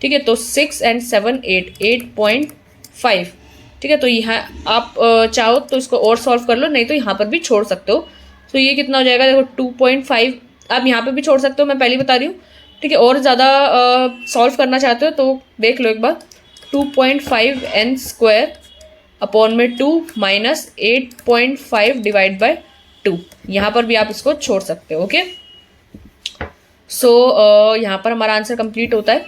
ठीक है। तो 6 and 7 8 8.5, ठीक है। तो यहाँ आप चाहो तो इसको और सॉल्व कर लो, नहीं तो यहाँ पर भी छोड़ सकते हो। तो ये कितना हो जाएगा, देखो 2.5 आप यहाँ पे भी छोड़ सकते हो, मैं पहले बता रही हूँ, ठीक है। और ज़्यादा सॉल्व करना चाहते हो तो देख लो एक बार, 2.5 n स्क्वायर अपॉन में 2 माइनस 8.5 डिवाइड बाय 2, यहाँ पर भी आप इसको छोड़ सकते हो। ओके, सो यहाँ पर हमारा आंसर कंप्लीट होता है।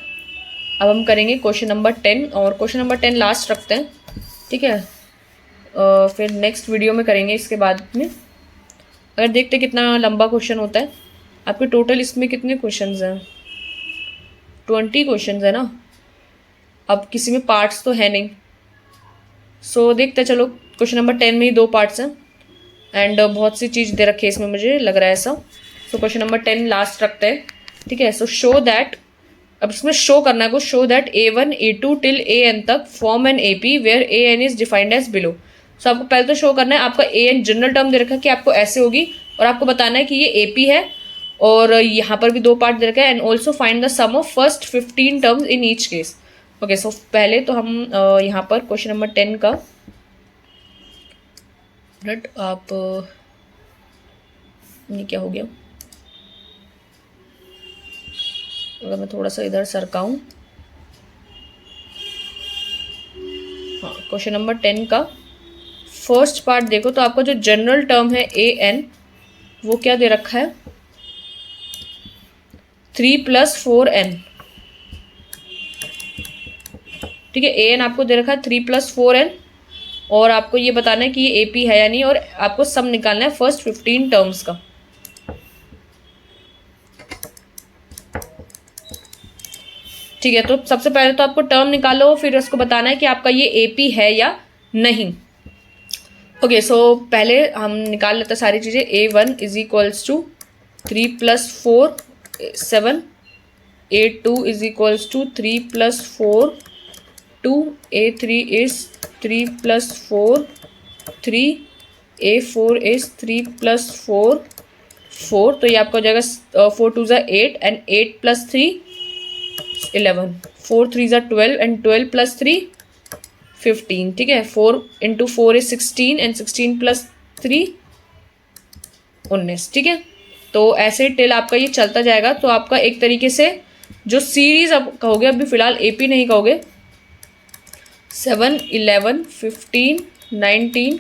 अब हम करेंगे क्वेश्चन नंबर 10, और क्वेश्चन नंबर 10 लास्ट रखते हैं, ठीक है। फिर नेक्स्ट वीडियो में करेंगे इसके बाद में। अगर देखते कितना लंबा क्वेश्चन होता है। आपके टोटल इसमें कितने क्वेश्चंस हैं, 20 क्वेश्चंस है ना। अब किसी में पार्ट्स तो है नहीं, सो देखते हैं। चलो क्वेश्चन नंबर 10 में ही 2 पार्ट्स हैं, एंड बहुत सी चीज़ दे रखी है इसमें, मुझे लग रहा है ऐसा। सो क्वेश्चन नंबर 10 लास्ट रखते हैं, ठीक है। सो शो दैट, अब इसमें शो करना है को, show that A1 A2 till AN तक form an AP where AN is defined as below. So आपको पहले तो शो करना है, आपका AN जनरल टर्म दे रखा है कि आपको ऐसे होगी, और आपको बताना है कि ये AP है, और यहाँ पर भी 2 पार्ट दे रखा है, and also find the sum of first 15 terms in each case. Okay, so पहले तो हम यहाँ पर क्वेश्चन नंबर 10 का आप ये क्या हो गया, अगर मैं थोड़ा सा इधर सरकाऊं, हाँ, क्वेश्चन नंबर 10 का फर्स्ट पार्ट देखो, तो आपका जो जनरल टर्म है AN वो क्या दे रखा है, 3 + 4n, ठीक है। AN आपको दे रखा है 3 + 4n, और आपको ये बताना है कि ये AP है या नहीं, और आपको सम निकालना है फर्स्ट 15 टर्म्स का। ठीक है, तो सबसे पहले तो आपको टर्म निकालो, फिर उसको बताना है कि आपका ये AP है या नहीं। ओके, सो पहले हम निकाल लेते हैं सारी चीज़ें। A1 is equals to 3 + 4 7, A2 is equals to 3 + 4 2, A3 is 3 + 4 3, A4 is 3 + 4 4, तो ये आपका हो जाएगा 4 2 ज़ा 8 एंड 8 + 3 11, 4 3 ज़ा 12 एंड 12 + 3 15, ठीक है। 4 × 4 इज 16 एंड 16 + 3 19, ठीक है। तो ऐसे टिल आपका ये चलता जाएगा। तो आपका एक तरीके से जो सीरीज आप कहोगे, अभी फिलहाल AP नहीं कहोगे, 7 11 15 19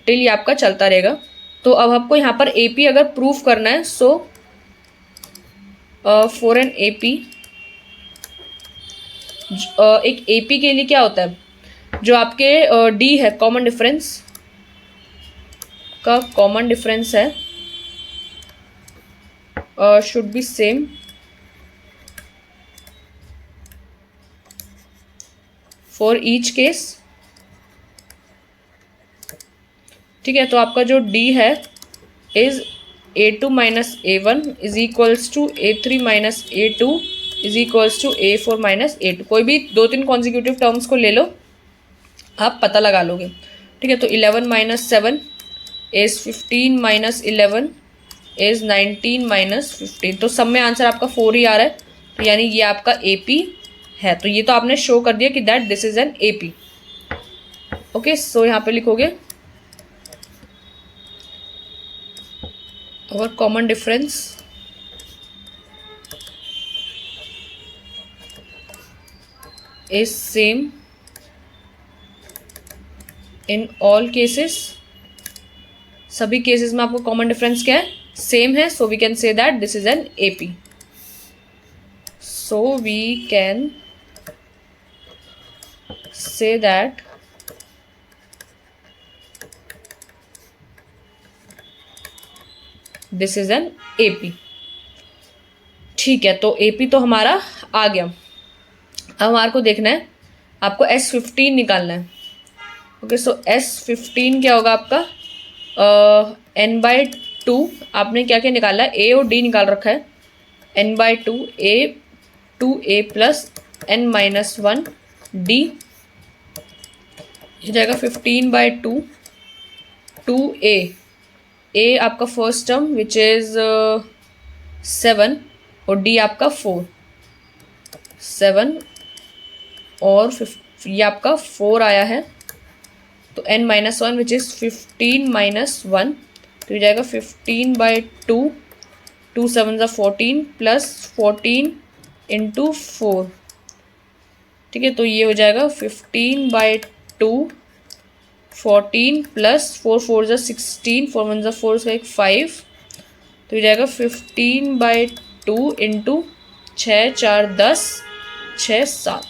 टिल ये आपका चलता रहेगा। तो अब आपको यहाँ पर AP अगर प्रूफ करना है, सो फॉर एन AP, एक AP के लिए क्या होता है, जो आपके D है, कॉमन डिफरेंस का कॉमन डिफरेंस है, should be same for each case, ठीक है। तो आपका जो D है is A2 - A1 is equals to A3 - A2 is equals to A4 - A2। कोई भी 2-3 कॉन्जिक्यूटिव टर्म्स को ले लो, आप पता लगा लोगे, ठीक है। तो 11 - 7 इज 15 - 11 इज 19 - 15, तो सब में आंसर आपका 4 ही आ रहा है, तो यानी ये आपका AP है। तो ये तो आपने शो कर दिया कि that this is an AP। Okay, so यहाँ पे लिखोगे और common difference is same in all cases, सभी केसेस में आपको कॉमन डिफरेंस क्या है, सेम है. So we can say that this is an AP. So we can say that this is an AP. ठीक है, तो AP तो हमारा आ गया. अब हमारे को देखना है, आपको S15 निकालना है. ओके, सो S15 क्या होगा आपका, n/2. आपने क्या क्या निकाला है, A और D निकाल रखा है. n/2 A 2A plus n-1 D. ये जाएगा 15/2 2A. A आपका फर्स्ट टर्म विच इज 7 और D आपका 4. 7 और ये आपका 4 आया है, तो n-1 विच इज़ 15-1. तो ये जाएगा 15/2 2 7 14 प्लस 14 इंटू 4. ठीक है, तो ये हो जाएगा 15/2 14 प्लस 4 4 16 4 1 4 का 5. तो ये जाएगा 15/2 इंटू 6 4 10 6 7.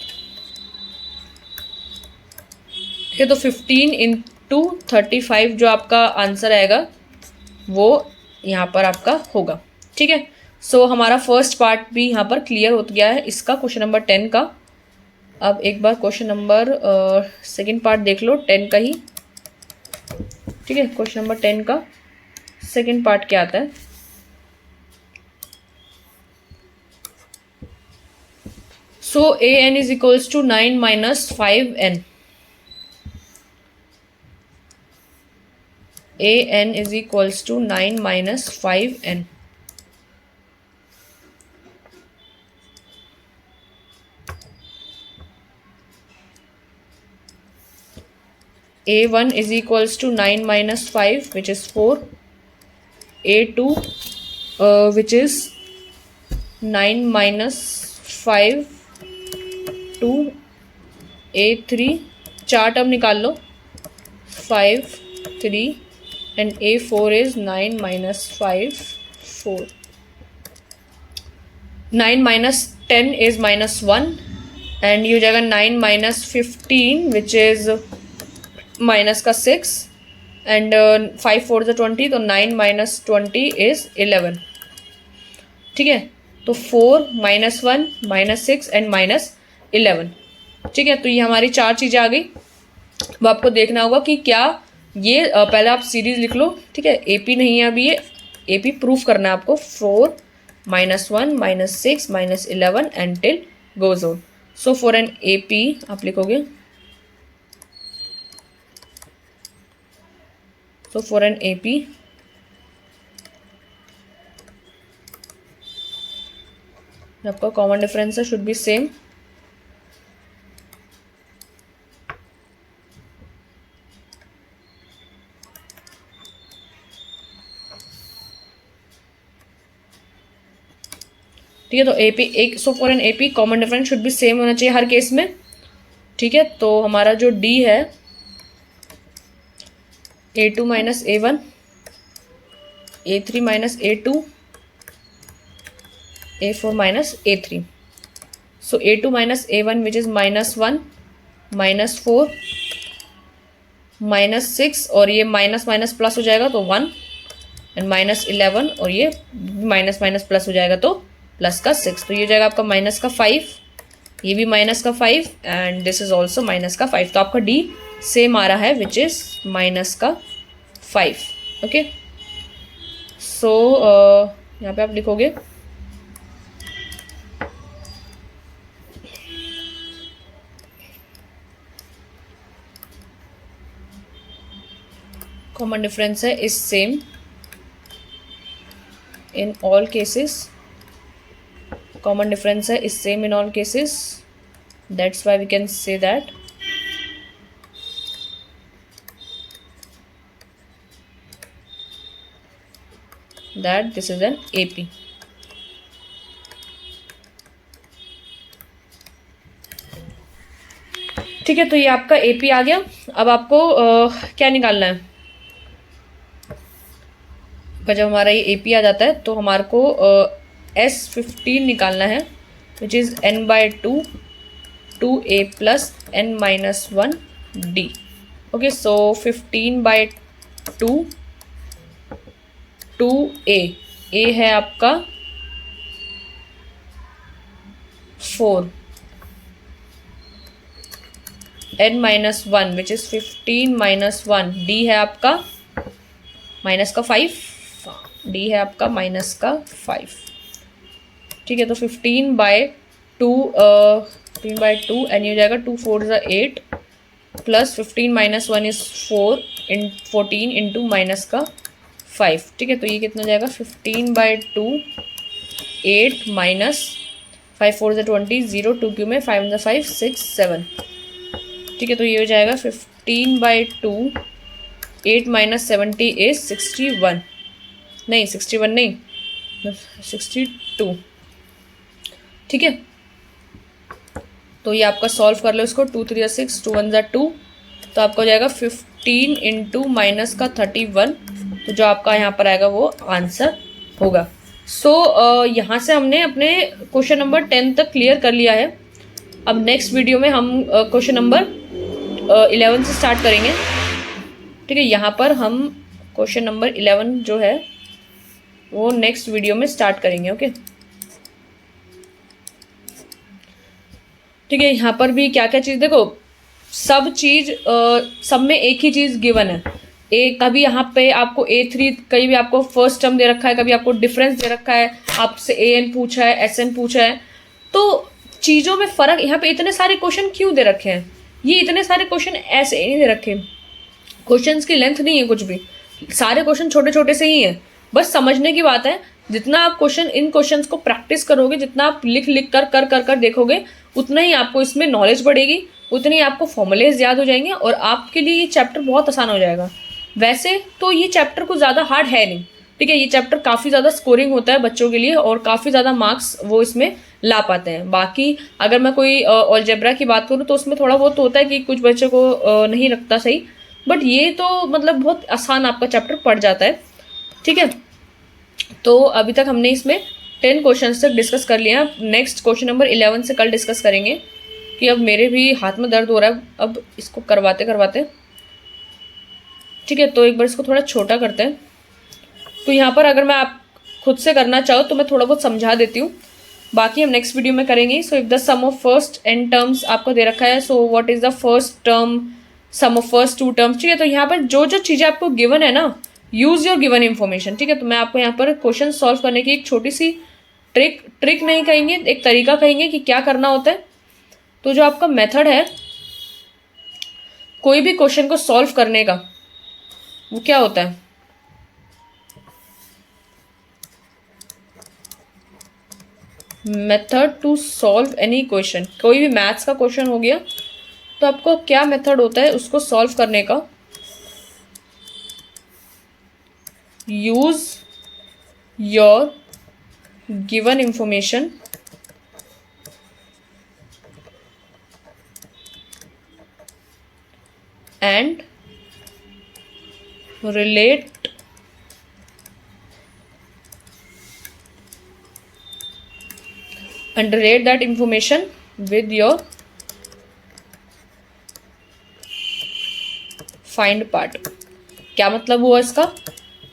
ठीक है, तो 15 इंटू 35 जो आपका आंसर आएगा वो यहाँ पर आपका होगा. ठीक है, सो हमारा फर्स्ट पार्ट भी यहाँ पर क्लियर हो गया है इसका, क्वेश्चन नंबर 10 का. अब एक बार क्वेश्चन नंबर सेकंड पार्ट देख लो 10 का ही. ठीक है, क्वेश्चन नंबर 10 का सेकंड पार्ट क्या आता है. So an is equals to 9 - 5n. an is equals to 9 - 5n. a1 is equals to 9 - 5 which is 4. a2 which is 9 - 5 2. a3 चार टर्म निकाल लो, 5 3 and a4 is 9 - 5 4. 9 - 10 is -1 and ये हो जाएगा 9 - 15 which is minus का 6 and 5 4 20. तो 9 - 20 is 11. ठीक है, तो 4 -1 -6 एंड -11. ठीक है, तो ये हमारी चार चीज़ें आ गई. अब आपको देखना होगा कि क्या ये पहले आप सीरीज लिख लो. ठीक है, AP नहीं है अभी, ये AP प्रूफ करना है आपको. 4 -1 -6 -11 and till goes on. So for an AP आप लिखोगे, सो फॉर एन AP आपका कॉमन डिफरेंस है शुड बी सेम. ठीक है, तो AP एक, so for an AP common difference should be same होना चाहिए हर केस में. ठीक है, तो हमारा जो D है A2 - A1 A3 - A2 A4 - A3. So A2 - A1 which is -1 -4 -6 और ये माइनस माइनस प्लस हो जाएगा तो 1 एंड -11 और ये माइनस माइनस प्लस हो जाएगा तो प्लस का 6. तो ये हो जाएगा आपका माइनस का 5, ये भी माइनस का 5 and this is also minus का 5. तो आपका D सेम आ रहा है विच इज माइनस का 5. ओके, सो यहाँ पे आप लिखोगे कॉमन डिफरेंस है is same in all cases. Common difference है is same in all cases. That's why we can say that this is an AP. ठीक है, तो ये आपका AP आ गया। अब आपको क्या निकालना है, जब हमारा ये AP आ जाता है तो हमारे को S15 निकालना है, which is n/2 2a plus n-1d। Okay, so 15/2 2a, a है आपका 4, n-1 विच इज़ 15 - 1, d है आपका -5, d है आपका -5। ठीक है, तो 15/2 एंड ये हो जाएगा 2 4 ज़ा 8 प्लस 15 - 1 इज़ 14 इंटू -5। ठीक है, तो ये कितना हो जाएगा 15/2 8 माइनस 5 4 ज़ा 20 0 2 क्यू में 5 ज़ा 5 6 7। ठीक है, तो ये हो जाएगा 15/2 8 - 70 इज 61, नहीं 61 नहीं 62। ठीक है, तो ये आपका सॉल्व कर लो इसको, 2 3 ज़ा 6 2 1 ज़ा 2, तो आपका हो जाएगा 15 इंटू माइनस का 31, तो जो आपका यहाँ पर आएगा वो आंसर होगा। सो यहाँ से हमने अपने क्वेश्चन नंबर 10 तक क्लियर कर लिया है। अब नेक्स्ट वीडियो में हम क्वेश्चन नंबर 11 से स्टार्ट करेंगे। ठीक है, यहाँ पर हम क्वेश्चन नंबर 11 जो है वो नेक्स्ट वीडियो में स्टार्ट करेंगे। ओके, ठीक है, यहाँ पर भी क्या क्या चीज़ देखो, सब चीज़ सब में एक ही चीज़ गिवन है। कभी यहाँ पे आपको A3, कहीं भी आपको फर्स्ट टर्म दे रखा है, कभी आपको डिफरेंस दे रखा है, आपसे AN पूछा है, SN पूछा है, तो चीज़ों में फ़र्क। यहाँ पे इतने सारे क्वेश्चन क्यों दे रखे हैं, ये इतने सारे क्वेश्चन ऐसे ही नहीं दे रखे, क्वेश्चंस की लेंथ नहीं है कुछ भी, सारे क्वेश्चन छोटे छोटे से ही हैं, बस समझने की बात है। जितना आप इन क्वेश्चंस को प्रैक्टिस करोगे, जितना आप लिख कर देखोगे, उतना ही आपको इसमें नॉलेज बढ़ेगी, उतनी आपको फॉर्मूलेज याद हो जाएंगे और आपके लिए ये चैप्टर बहुत आसान हो जाएगा। वैसे तो ये चैप्टर कुछ ज़्यादा हार्ड है नहीं। ठीक है, ये चैप्टर काफ़ी ज़्यादा स्कोरिंग होता है बच्चों के लिए और काफ़ी ज़्यादा मार्क्स वो इसमें ला पाते हैं। बाकी अगर मैं कोई अलजेब्रा की बात करूँ तो उसमें थोड़ा बहुत होता है कि कुछ बच्चों को नहीं रखता सही, बट ये तो मतलब बहुत आसान आपका चैप्टर पड़ जाता है। ठीक है, तो अभी तक हमने इसमें 10 क्वेश्चन तक डिस्कस कर लिया। नेक्स्ट क्वेश्चन नंबर 11 से कल डिस्कस करेंगे, कि अब मेरे भी हाथ में दर्द हो रहा है अब इसको करवाते करवाते। ठीक है, तो एक बार इसको थोड़ा छोटा करते हैं। तो यहाँ पर अगर मैं आप खुद से करना चाहो तो मैं थोड़ा बहुत समझा देती हूँ, बाकी हम नेक्स्ट वीडियो में करेंगे। So if the sum of first n terms आपको दे रखा है, so what is the first term, sum of first 2 terms. ठीक है, तो यहाँ पर जो जो चीज़ें आपको गिवन है ना, यूज़ योर गिवन इन्फॉर्मेशन। ठीक है, तो मैं आपको यहाँ पर क्वेश्चन सॉल्व करने की एक छोटी सी ट्रिक नहीं कहेंगे, एक तरीका कहेंगे कि क्या करना होता है। तो जो आपका मेथड है कोई भी क्वेश्चन को सॉल्व करने का, वो क्या होता है, method to solve any question. कोई भी मैथ्स का क्वेश्चन हो गया तो आपको क्या मेथड होता है उसको सॉल्व करने का, use your given information and relate that information with your find part। क्या मतलब हुआ इसका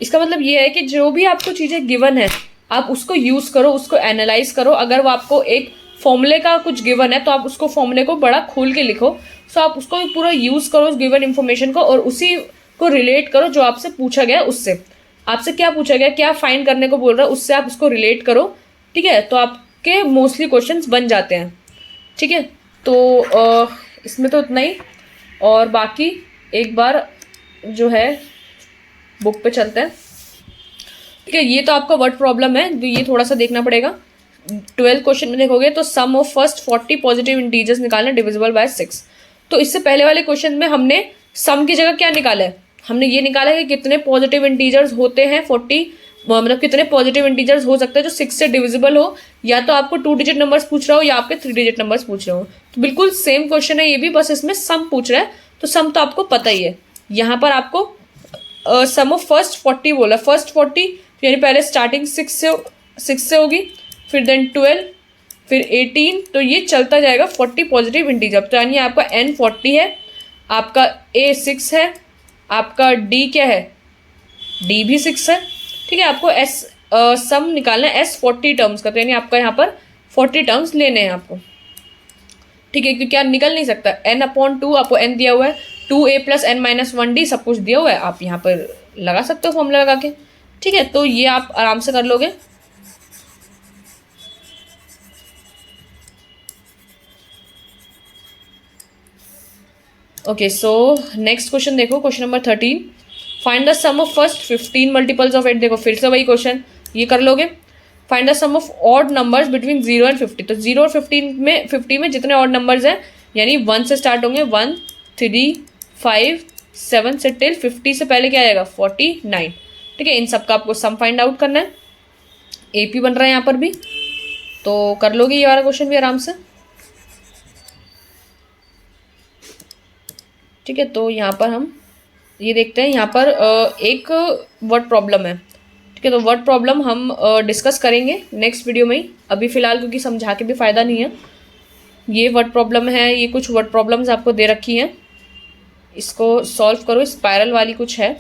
मतलब ये है कि जो भी आपको चीज़ें गिवन है आप उसको यूज़ करो, उसको एनालाइज करो। अगर वो आपको एक फॉर्मूले का कुछ गिवन है तो आप उसको फॉर्मूले को बड़ा खोल के लिखो। सो आप उसको पूरा यूज़ करो उस गिवन इन्फॉर्मेशन को, और उसी को रिलेट करो जो आपसे पूछा गया उससे। आपसे क्या पूछा गया, क्या फाइंड करने को बोल रहा है, उससे आप उसको रिलेट करो। ठीक है, तो आपके मोस्टली क्वेश्चंस बन जाते हैं। ठीक है, तो इसमें तो इतना ही, और बाकी एक बार जो है बुक पे चलते हैं। ठीक है, ये तो आपका वर्ड प्रॉब्लम है, तो ये थोड़ा सा देखना पड़ेगा। 12 क्वेश्चन में देखोगे तो सम ऑफ फर्स्ट 40 पॉजिटिव इंटीजर्स निकालना डिविजिबल बाय 6। तो इससे पहले वाले क्वेश्चन में हमने सम की जगह क्या निकाला है, हमने ये निकाला है कि कितने पॉजिटिव इंटीजर्स होते हैं 40 मतलब कितने पॉजिटिव इंटीजर्स हो सकते हैं जो 6 से डिविजिबल हो, या तो आपको 2 डिजिट नंबर्स पूछ रहा हो या आपके 3 डिजिट नंबर्स पूछ रहे हो। तो बिल्कुल सेम क्वेश्चन है ये भी, बस इसमें सम पूछ रहा है, तो सम तो आपको पता ही है। यहाँ पर आपको सम ऑफ फर्स्ट 40 बोला, फर्स्ट 40 यानी पहले स्टार्टिंग 6 से होगी, फिर देन 12, फिर 18, तो ये चलता जाएगा 40 पॉजिटिव इंटीजर। तो यानी आपका n 40 है, आपका a 6 है, आपका d क्या है, d भी 6 है, ठीक है। आपको सम निकालना है s 40 टर्म्स का, तो यानी आपका यहाँ पर 40 टर्म्स लेने हैं आपको, ठीक है, क्योंकि आप निकल नहीं सकता। n/2 आपको n दिया हुआ है, 2a + n-1d सब कुछ दिया हुआ है, आप यहाँ पर लगा सकते हो फॉर्मूला लगा के, ठीक है। तो ये आप आराम से कर लोगे। ओके, सो नेक्स्ट क्वेश्चन देखो, question number 13, find the sum of first 15 multiples of 8। देखो फिर से वही क्वेश्चन, ये कर लोगे। Find the sum of odd numbers between 0 और 50। तो 0 और 50 में जितने ऑड नंबर्स हैं, यानी 1 से स्टार्ट होंगे, 1, 3, 5, 7 से टिल 50 से पहले क्या आएगा, 49, ठीक है। इन सब का आपको सम फाइंड आउट करना है। AP बन रहा है यहाँ पर भी, तो कर लोगे ये वाला क्वेश्चन भी आराम से, ठीक है। तो यहाँ पर हम ये देखते हैं, यहाँ पर एक वर्ड प्रॉब्लम है, ठीक है। तो वर्ड प्रॉब्लम हम डिस्कस करेंगे नेक्स्ट वीडियो में ही, अभी फ़िलहाल क्योंकि समझा के भी फ़ायदा नहीं है। ये वर्ड प्रॉब्लम है, ये कुछ वर्ड प्रॉब्लम्स आपको दे रखी हैं, इसको सॉल्व करो, स्पायरल वाली कुछ है,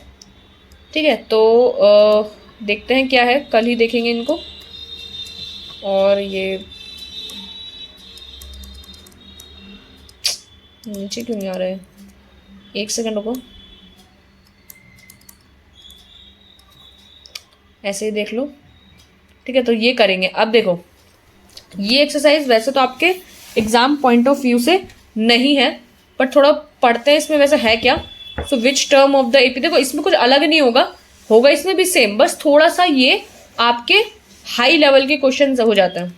ठीक है। तो देखते हैं क्या है, कल ही देखेंगे इनको। और ये नीचे क्यों नहीं आ रहा है, एक सेकंड रुको, ऐसे ही देख लो, ठीक है। तो ये करेंगे। अब देखो ये एक्सरसाइज वैसे तो आपके एग्जाम पॉइंट ऑफ व्यू से नहीं है, बट थोड़ा पढ़ते हैं इसमें वैसे है क्या। So which term of the AP, देखो इसमें कुछ अलग नहीं होगा इसमें भी सेम, बस थोड़ा सा ये आपके हाई लेवल के क्वेश्चन हो जाते हैं,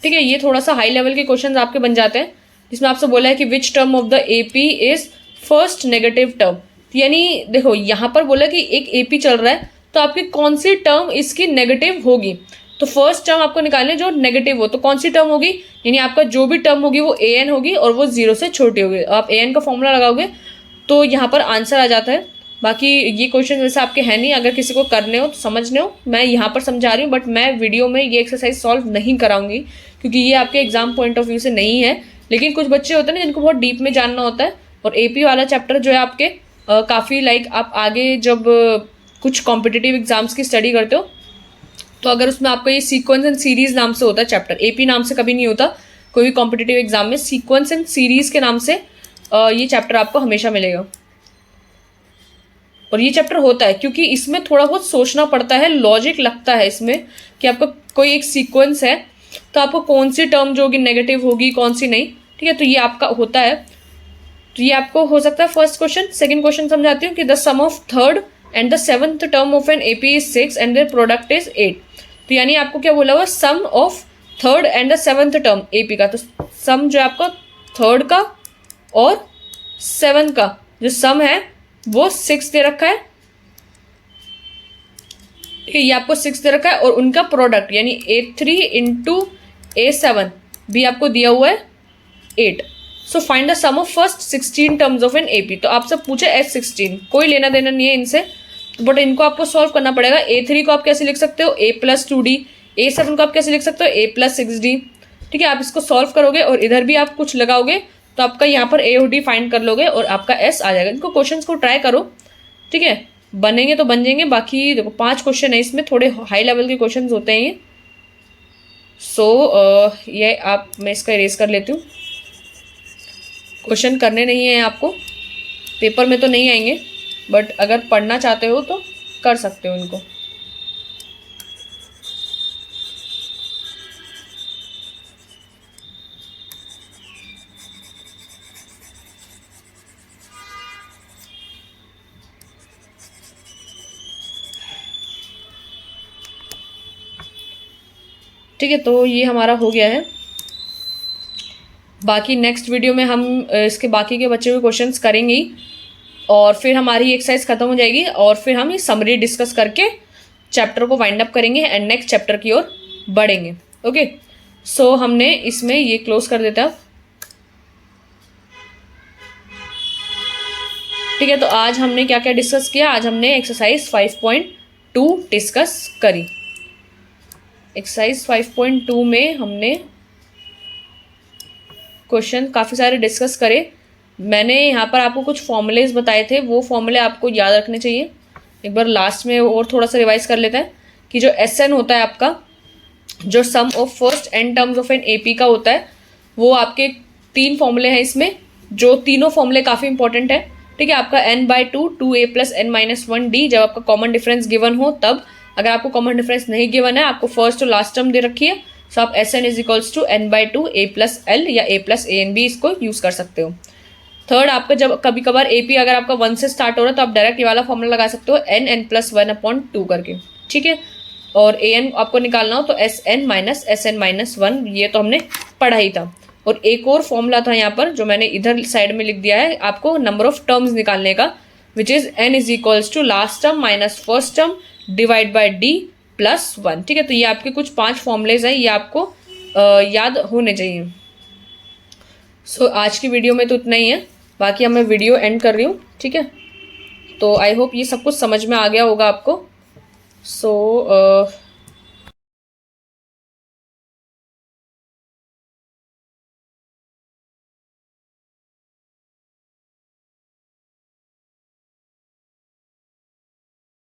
ठीक है। ये थोड़ा सा हाई लेवल के क्वेश्चन आपके बन जाते हैं, जिसमें आपसे बोला है कि विच term of the AP is first negative term. यानी देखो यहाँ पर बोला कि एक AP चल रहा है, तो आपकी कौन सी टर्म इसकी नेगेटिव होगी। तो फर्स्ट टर्म आपको निकालने जो नेगेटिव हो, तो कौन सी टर्म होगी, यानी आपका जो भी टर्म होगी वो AN होगी और वो 0 से छोटी होगी। आप AN का फॉर्मूला लगाओगे तो यहाँ पर आंसर आ जाता है। बाकी ये क्वेश्चन वैसे आपके हैं नहीं, अगर किसी को करने हो तो समझने हो, मैं यहाँ पर समझा रही हूँ, बट मैं वीडियो में ये एक्सरसाइज सॉल्व नहीं कराऊंगी क्योंकि ये आपके एग्जाम पॉइंट ऑफ व्यू से नहीं है। लेकिन कुछ बच्चे होते हैं ना जिनको बहुत डीप में जानना होता है, और AP वाला चैप्टर जो है आपके काफ़ी लाइक आप आगे जब कुछ कॉम्पिटिटिव एग्जाम्स की स्टडी करते हो, तो अगर उसमें आपको ये सीक्वेंस एंड सीरीज नाम से होता है चैप्टर, AP नाम से कभी नहीं होता कोई भी कॉम्पिटिटिव एग्जाम में, सीक्वेंस एंड सीरीज के नाम से ये चैप्टर आपको हमेशा मिलेगा। और ये चैप्टर होता है क्योंकि इसमें थोड़ा बहुत सोचना पड़ता है, लॉजिक लगता है इसमें कि आपका कोई एक सीक्वेंस है तो आपको कौन सी टर्म जो होगी नेगेटिव होगी, कौन सी नहीं, ठीक है। तो ये आपका होता है, तो ये आपको हो सकता है फर्स्ट क्वेश्चन। सेकंड क्वेश्चन समझाती हूँ कि the sum of third and the seventh term of an AP is 6 and their product is 8। तो यानी आपको क्या बोला हुआ, sum of third and the seventh term AP का, तो सम जो है आपका थर्ड का और 7 का जो सम है वो 6 दे रखा है, ठीक है। ये आपको 6 दे रखा है और उनका प्रोडक्ट यानी A3 इंटू A7 भी आपको दिया हुआ है 8। So find the sum of first 16 terms of an AP। तो आपसे पूछे S16, कोई लेना देना नहीं है इनसे, बट इनको आपको सॉल्व करना पड़ेगा। A3 को आप कैसे लिख सकते हो, A+2D, A7 को आप कैसे लिख सकते हो, A+6D, ठीक है। आप इसको सॉल्व करोगे और इधर भी आप कुछ लगाओगे तो आपका यहाँ पर A और D फाइंड कर लोगे और आपका S आ जाएगा। इनको क्वेश्चंस को ट्राई करो, ठीक है, बनेंगे तो बन जाएंगे। बाकी देखो 5 क्वेश्चन है इसमें, थोड़े हाई लेवल के क्वेश्चंस होते हैं ये। सो ये आप, मैं इसका इरेज कर लेती हूँ, क्वेश्चन करने नहीं है आपको, पेपर में तो नहीं आएंगे, बट अगर पढ़ना चाहते हो तो कर सकते हो इनको। ठीक है, तो ये हमारा हो गया है। बाकी नेक्स्ट वीडियो में हम इसके बाकी के बचे हुए क्वेश्चंस करेंगे ही, और फिर हमारी एक्सरसाइज खत्म हो जाएगी और फिर हम ये समरी डिस्कस करके चैप्टर को वाइंड अप करेंगे एंड नेक्स्ट चैप्टर की ओर बढ़ेंगे। ओके, सो हमने इसमें ये क्लोज कर देता है। ठीक है, तो आज हमने क्या क्या डिस्कस किया? आज हमने एक्सरसाइज 5.2 डिस्कस करी। एक्सरसाइज 5.2 में हमने क्वेश्चन काफ़ी सारे डिस्कस करे। मैंने यहाँ पर आपको कुछ फॉर्मूलेज बताए थे, वो फॉर्मूले आपको याद रखने चाहिए। एक बार लास्ट में और थोड़ा सा रिवाइज कर लेते हैं कि जो SN होता है आपका, जो sum of first N terms of an AP का होता है, वो आपके 3 फॉर्मूले हैं इसमें, जो तीनों फॉर्मूले काफ़ी इंपॉर्टेंट है। ठीक है, आपका n/2 2a + n-1d जब आपका कॉमन डिफरेंस गिवन हो तब। अगर आपको कॉमन डिफरेंस नहीं गिवन है, आपको फर्स्ट और लास्ट टर्म दे रखी है, सो आप SN = n/2 a + l या a + an b इसको यूज़ कर सकते हो। थर्ड, आपका जब कभी कभार AP अगर आपका 1 से स्टार्ट हो रहा है तो आप डायरेक्ट ये वाला फॉर्मूला लगा सकते हो n + 1/2 करके। ठीक है, और an आपको निकालना हो तो SN - SN-1, ये तो हमने पढ़ा ही था। और एक और फॉर्मूला था यहाँ पर जो मैंने इधर साइड में लिख दिया है, आपको नंबर ऑफ टर्म्स निकालने का, which is n = last term minus first term divide by d + 1। ठीक है, तो ये आपके कुछ 5 फॉर्मूलेज हैं, ये आपको याद होने चाहिए। सो आज की वीडियो में तो इतना ही है, बाकी अब मैं वीडियो एंड कर रही हूँ। ठीक है, तो आई होप ये सब कुछ समझ में आ गया होगा आपको। सो